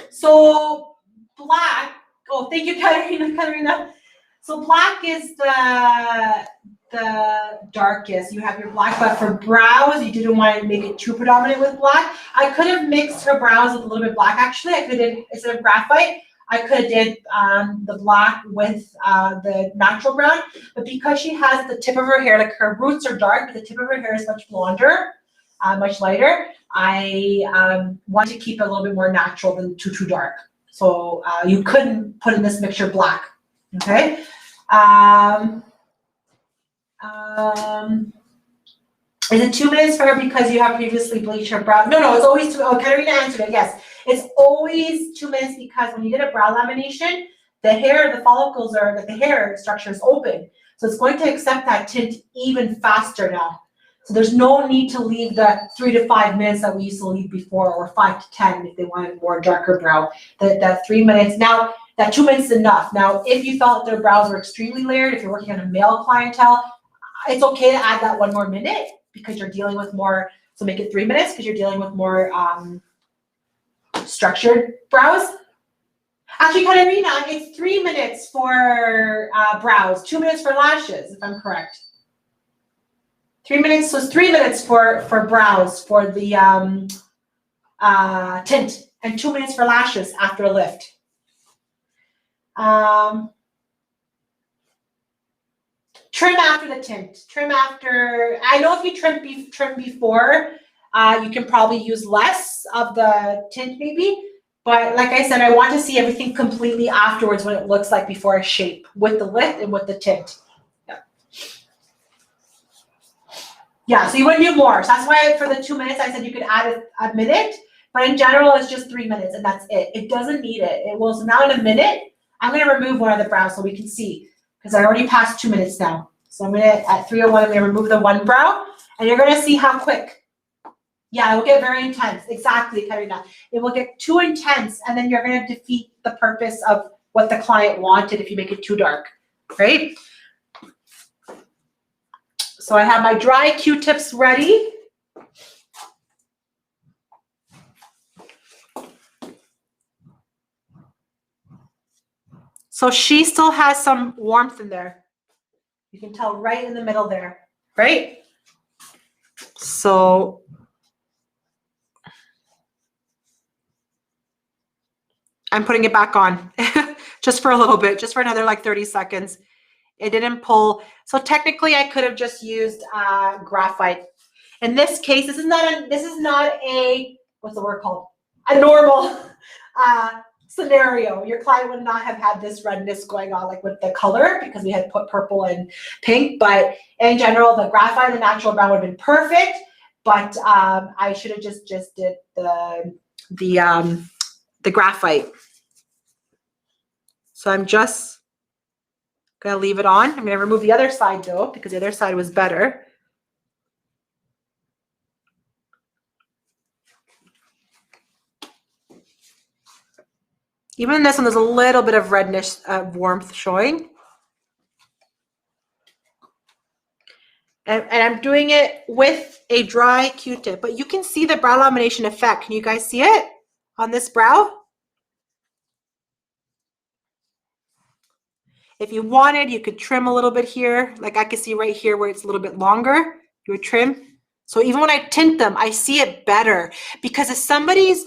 Speaker 2: so black, oh, thank you, Katarina. So black is the the darkest. You have your black, but for brows, you didn't want to make it too predominant with black. I could have mixed her brows with a little bit black, actually. I could have, instead of graphite, I could have did the black with the natural brown, but because she has the tip of her hair, like her roots are dark, but the tip of her hair is much blonder, much lighter, I want to keep it a little bit more natural than too dark. So you couldn't put in this mixture black, okay? Is it 2 minutes for her because you have previously bleached her brow? No, it's always 2. Oh, Katarina answered it. Yes, it's always 2 minutes because when you did a brow lamination, the hair, the follicles are, like the hair structure is open. So it's going to accept that tint even faster now. So there's no need to leave the 3 to 5 minutes that we used to leave before, or 5 to 10 if they wanted more darker brow. That 3 minutes, now that 2 minutes is enough. Now, if you felt their brows were extremely layered, if you're working on a male clientele, it's okay to add that 1 more minute because you're dealing with more, so make it 3 minutes because you're dealing with more structured brows. Actually, Katerina, it's 3 minutes for brows, 2 minutes for lashes, if I'm correct. 3 minutes, so it's 3 minutes for brows for the tint, and 2 minutes for lashes after a lift. Trim after the tint. Trim after. I know if you trim before, you can probably use less of the tint maybe. But like I said, I want to see everything completely afterwards, what it looks like before I shape with the lift and with the tint. Yeah, so you wouldn't do more. So that's why for the 2 minutes, I said you could add a minute. But in general, it's just 3 minutes, and that's it. It doesn't need it. It will. So now in a minute, I'm going to remove one of the brows so we can see, because I already passed 2 minutes now. So I'm going to, at 3:01, I'm going to remove the one brow, and you're going to see how quick. Yeah, it will get very intense. Exactly, Karina. It will get too intense, and then you're going to defeat the purpose of what the client wanted if you make it too dark, right? So I have my dry Q-tips ready. So she still has some warmth in there. You can tell right in the middle there, right? So I'm putting it back on just for a little bit, just for another like 30 seconds. It didn't pull. So technically I could have just used graphite. In this case, this is not a, what's the word called? A normal scenario. Your client would not have had this redness going on like with the color because we had put purple and pink, but in general, the graphite, the natural brown would have been perfect, but I should have just did the graphite. So I'm just gonna leave it on. I'm gonna remove the other side though, because the other side was better. Even in this one, there's a little bit of redness, warmth showing. And I'm doing it with a dry Q-tip, but you can see the brow lamination effect. Can you guys see it on this brow? If you wanted, you could trim a little bit here. Like I can see right here where it's a little bit longer, you would trim. So even when I tint them, I see it better because if somebody's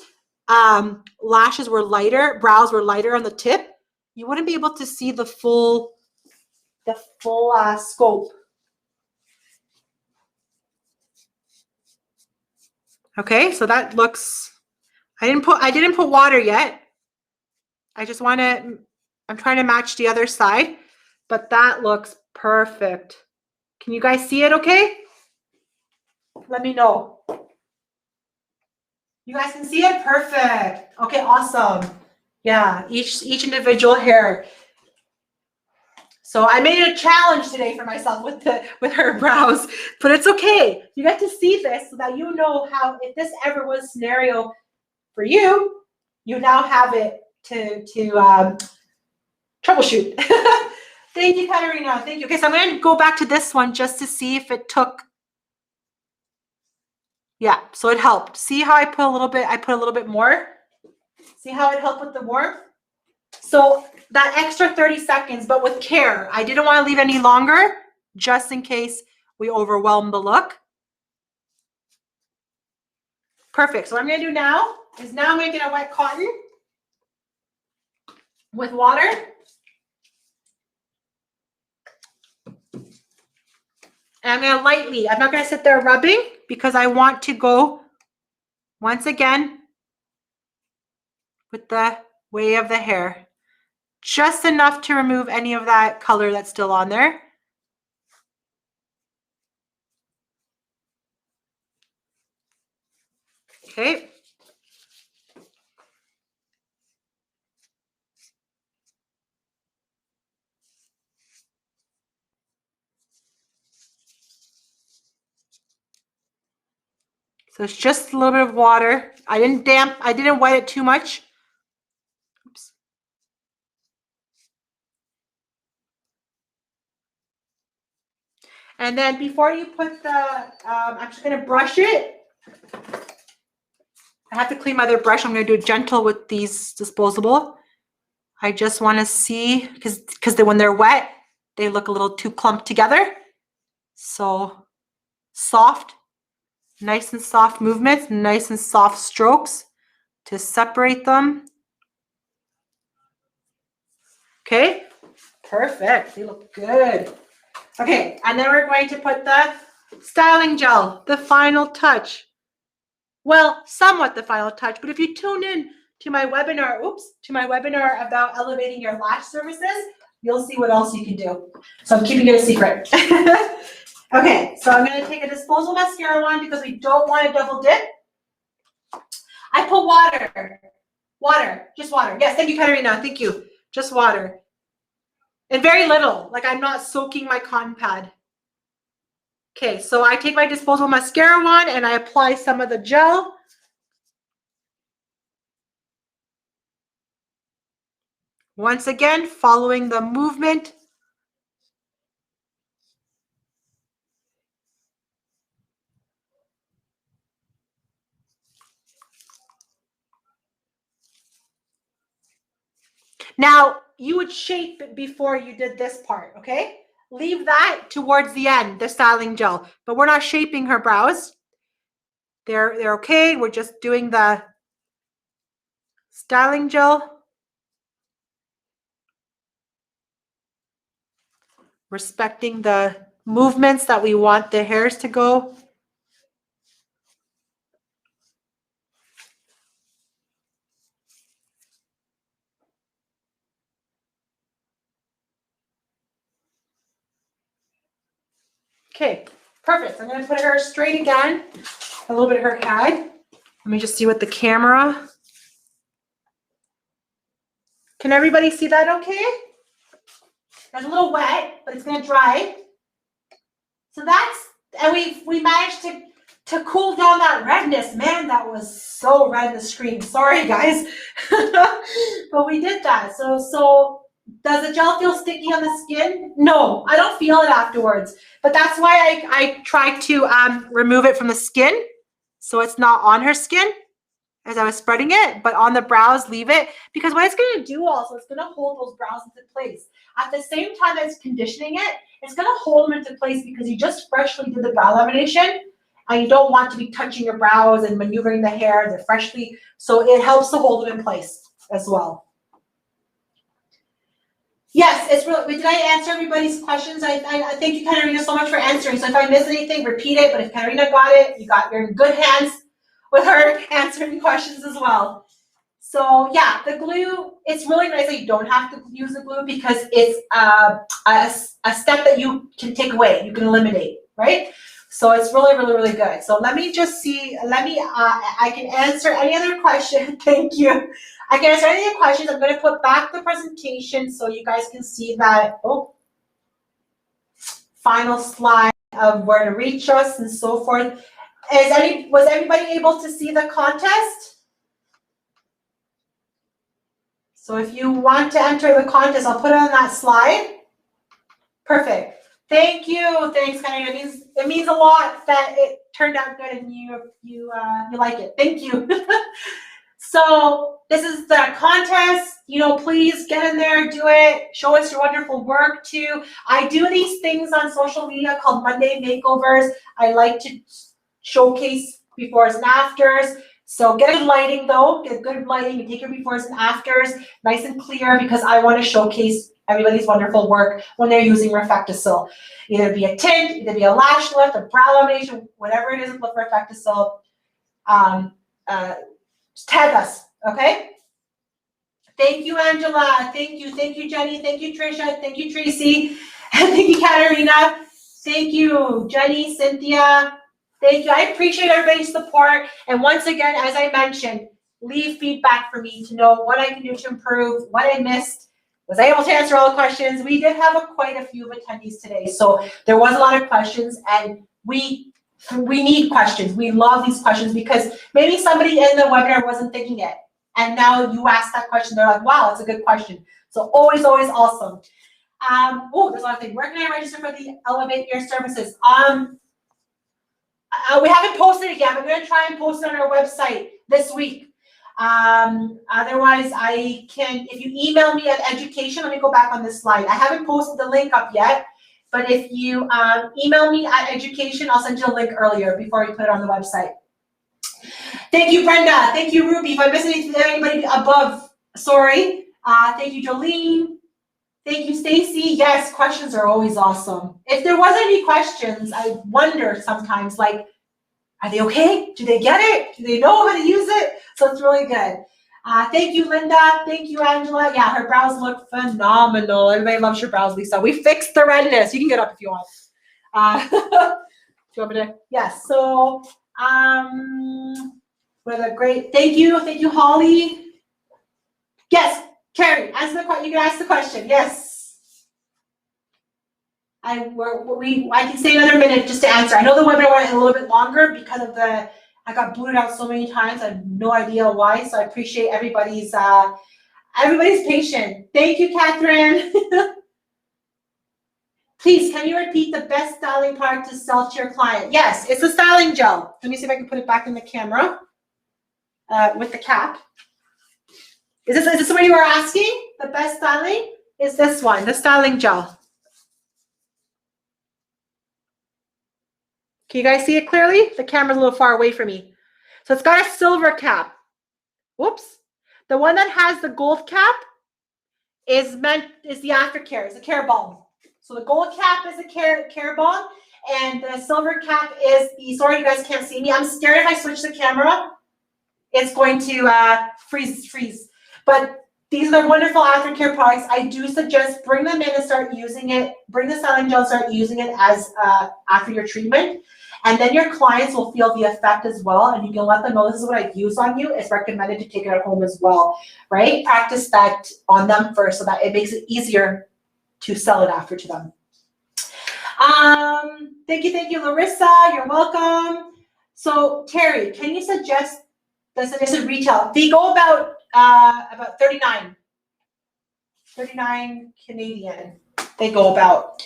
Speaker 2: lashes were lighter, brows were lighter on the tip, you wouldn't be able to see the full scope. Okay, so that looks, I didn't put water yet. I just want to, I'm trying to match the other side, but that looks perfect. Can you guys see it okay? Let me know. You guys can see it? Perfect. Okay, awesome. Yeah, each individual hair. So I made it a challenge today for myself with her brows, but it's okay. You get to see this so that you know how, if this ever was a scenario for you, you now have it to troubleshoot. Thank you, Katerina. Thank you. Okay, so I'm going to go back to this one just to see if it took. Yeah, so it helped. See how I put a little bit more? See how it helped with the warmth? So that extra 30 seconds, but with care. I didn't want to leave any longer just in case we overwhelm the look. Perfect. So what I'm going to do now is I'm going to get a wet cotton with water. And I'm going to lightly, I'm not going to sit there rubbing because I want to go once again with the way of the hair. Just enough to remove any of that color that's still on there. Okay. So it's just a little bit of water. I didn't wet it too much. Oops. And then before you put the, I'm just gonna brush it. I have to clean my other brush. I'm gonna do it gentle with these disposable. I just wanna see, because when they're wet, they look a little too clumped together. So soft, nice and soft movements, nice and soft strokes to separate them. Okay, perfect, they look good. Okay, and then we're going to put the styling gel, the final touch. Well, somewhat the final touch, but if you tune in to my webinar, about elevating your lash services, you'll see what else you can do. So I'm keeping it a secret. Okay, so I'm gonna take a disposable mascara wand because we don't want to double dip. I put water, just water. Yes, thank you, Katarina, thank you. Just water. And very little, like I'm not soaking my cotton pad. Okay, so I take my disposable mascara wand and I apply some of the gel. Once again, following the movement. Now, you would shape it before you did this part, okay? Leave that towards the end, the styling gel, but we're not shaping her brows. They're okay. We're just doing the styling gel. Respecting the movements that we want the hairs to go. Okay, perfect. I'm gonna put her straight again, a little bit of her head. Let me just see with the camera. Can everybody see that okay? It's a little wet, but it's gonna dry. So and we managed to cool down that redness. Man, that was so red in the screen. Sorry guys. But we did that. So does the gel feel sticky on the skin? No, I don't feel it afterwards. But that's why I try to remove it from the skin so it's not on her skin as I was spreading it, but on the brows, leave it. Because what it's gonna do also, it's gonna hold those brows into place. At the same time that it's conditioning it, it's gonna hold them into place because you just freshly did the brow lamination and you don't want to be touching your brows and maneuvering the hair. They're freshly, so it helps to hold them in place as well. Yes, it's really, did I answer everybody's questions? I thank you, Katarina, so much for answering. So if I missed anything, repeat it, but if Katarina got it, you're in good hands with her answering questions as well. So yeah, the glue, it's really nice that you don't have to use the glue because it's a step that you can take away, you can eliminate, right? So it's really, really, really good. So let me just see, I can answer any other question. Thank you. I can answer any other questions. I'm going to put back the presentation so you guys can see that, final slide of where to reach us and so forth. Was everybody able to see the contest? So if you want to enter the contest, I'll put it on that slide. Perfect. Thank you. Thanks, Katarina. It means a lot that it turned out good and you like it. Thank you. So this is the contest. You know, please get in there, do it. Show us your wonderful work too. I do these things on social media called Monday Makeovers. I like to showcase befores and afters. So get good lighting though, get good lighting and take your befores and afters nice and clear because I want to showcase everybody's wonderful work when they're using RefectoCil. Either be a tint, either be a lash lift, a brow lamination, whatever it is with RefectoCil. Tag us, okay? Thank you, Angela. Thank you, Jenny. Thank you, Trisha. Thank you, Tracy. Thank you, Katarina. Thank you, Jenny, Cynthia. Thank you. I appreciate everybody's support. And once again, as I mentioned, leave feedback for me to know what I can do to improve, what I missed. Was I able to answer all the questions? We did have quite a few attendees today, so there was a lot of questions, and we need questions. We love these questions because maybe somebody in the webinar wasn't thinking it, and now you ask that question, they're like, wow, that's a good question. So always, always awesome. Oh, there's a lot of things. Where can I register for the Elevate Your Services? We haven't posted it yet. I'm going to try and post it on our website this week. Otherwise, I can, if you email me at education, let me go back on this slide. I haven't posted the link up yet, but if you email me at education, I'll send you a link earlier before we put it on the website. Thank you, Brenda. Thank you, Ruby. If I missed anybody above, sorry. Thank you, Jolene. Thank you, Stacy. Yes, questions are always awesome. If there wasn't any questions, I wonder sometimes, like, are they okay? Do they get it? Do they know how to use it? So it's really good. Thank you, Linda. Thank you, Angela. Yeah, her brows look phenomenal. Everybody loves your brows, Lisa. We fixed the redness. You can get up if you want. Do you want me to? Yes. So, what a great. Thank you, Holly. Yes, Carrie. Answer the question. You can ask the question. Yes. I can stay another minute just to answer. I know the webinar went a little bit longer because of I got booted out so many times. I have no idea why. So I appreciate everybody's patience. Thank you, Catherine. Please, can you repeat the best styling product to sell to your client? Yes, it's a styling gel. Let me see if I can put it back in the camera with the cap. Is this what you were asking? The best styling is this one, the styling gel. Can you guys see it clearly? The camera's a little far away from me. So it's got a silver cap. Whoops. The one that has the gold cap is the aftercare, is a care balm. So the gold cap is a care balm, and the silver cap is the, sorry you guys can't see me. I'm scared if I switch the camera, it's going to freeze. But these are wonderful aftercare products. I do suggest bring them in and start using it. Bring the styling gel, start using it as after your treatment. And then your clients will feel the effect as well, and you can let them know this is what I've used on you. It's recommended to take it at home as well, right? Practice that on them first so that it makes it easier to sell it after to them. Thank you, Larissa. You're welcome. So Terry, can you suggest the suggested retail? They go about 39 Canadian. They go about.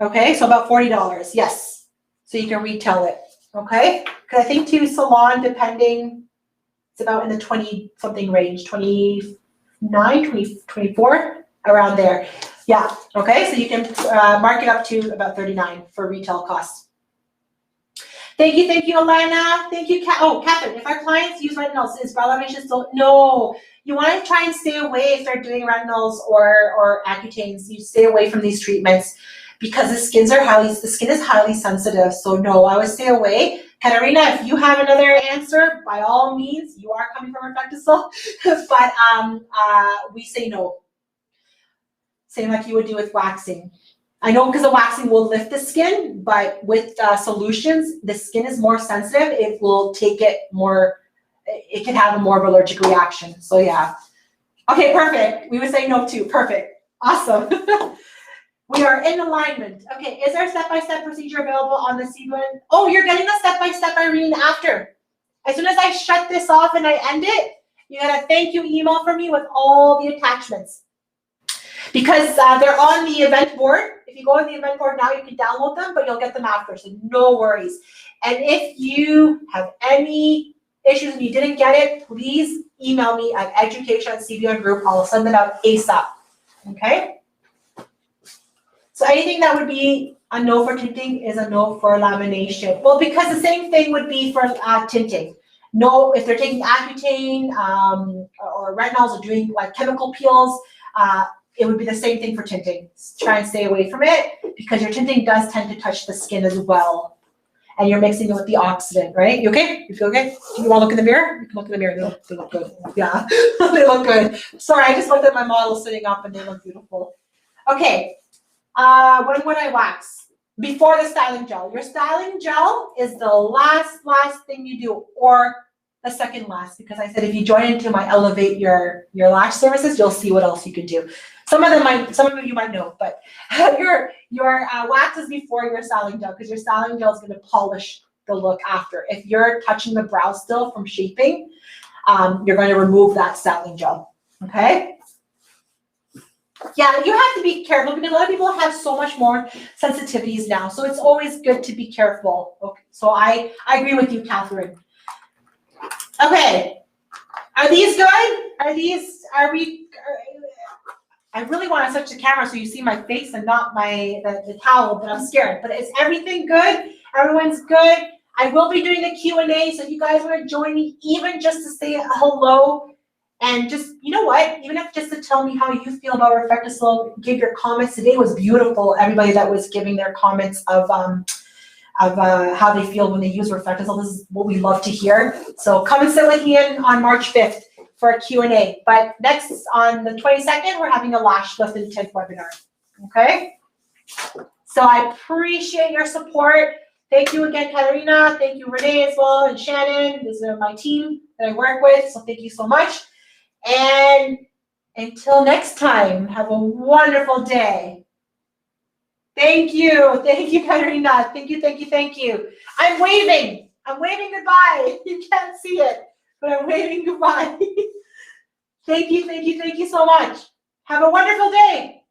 Speaker 2: Okay, so about $40. Yes. So you can retail it, okay? Because I think to salon, depending, it's about in the 20-something range, 29, 20, 24, around there. Yeah, okay? So you can mark it up to about 39 for retail costs. Thank you, Alana. Thank you, Catherine. If our clients use retinols, is brow lamination still? No. You want to try and stay away if they're doing retinols or Accutanes. You stay away from these treatments, because the skin is highly sensitive. So no, I would stay away. Katarina, if you have another answer, by all means, you are coming from RefectoCil, but we say no. Same like you would do with waxing. I know because the waxing will lift the skin, but with solutions, the skin is more sensitive. It will take it more, it can have a more of an allergic reaction. So yeah. Okay, perfect. We would say no too. Perfect. Awesome. We are in alignment. Okay, is there a step-by-step procedure available on the Seedwin? Oh, you're getting the step-by-step, Irene, after. As soon as I shut this off and I end it, you get a thank you email from me with all the attachments. Because they're on the event board. If you go on the event board now, you can download them, but you'll get them after, so no worries. And if you have any issues and you didn't get it, please email me at education@cbongroup. I'll send it out ASAP. Okay? So anything that would be a no for tinting is a no for lamination. Well, because the same thing would be for tinting. No, if they're taking Accutane or retinols or doing like chemical peels, it would be the same thing for tinting. Try and stay away from it because your tinting does tend to touch the skin as well. And you're mixing it with the oxidant, right? You okay? You feel okay? Do you want to look in the mirror? You can look in the mirror. They look good. Yeah, they look good. Sorry, I just looked at my model sitting up and they look beautiful. Okay, when would I wax? Before the styling gel. Your styling gel is the last thing you do, or the second last, because I said if you join into my Elevate your lash services, you'll see what else you can do. Some of you might know, but your wax is before your styling gel, because your styling gel is going to polish the look after. If you're touching the brow still from shaping, you're going to remove that styling gel. Okay. Yeah, you have to be careful because a lot of people have so much more sensitivities now. So it's always good to be careful. Okay. So I agree with you, Catherine. Okay. Are these good? I really want to switch the camera so you see my face and not the towel, but I'm scared. But is everything good? Everyone's good? I will be doing a Q&A, so if you guys want to join me, even just to say hello, and just, you know what, even if just to tell me how you feel about RefectoCil, give your comments. Today was beautiful. Everybody that was giving their comments of how they feel when they use RefectoCil. This is what we love to hear. So come and sit with me on March 5th for a Q&A. But next, on the 22nd, we're having a lash lift and tint webinar. Okay? So I appreciate your support. Thank you again, Katarina. Thank you, Renee, as well, and Shannon. This is my team that I work with. So thank you so much. And until next time, have a wonderful day. Thank you. Thank you, Katarina. Thank you, thank you, thank you. I'm waving. I'm waving goodbye. You can't see it, but I'm waving goodbye. Thank you, thank you, thank you so much. Have a wonderful day.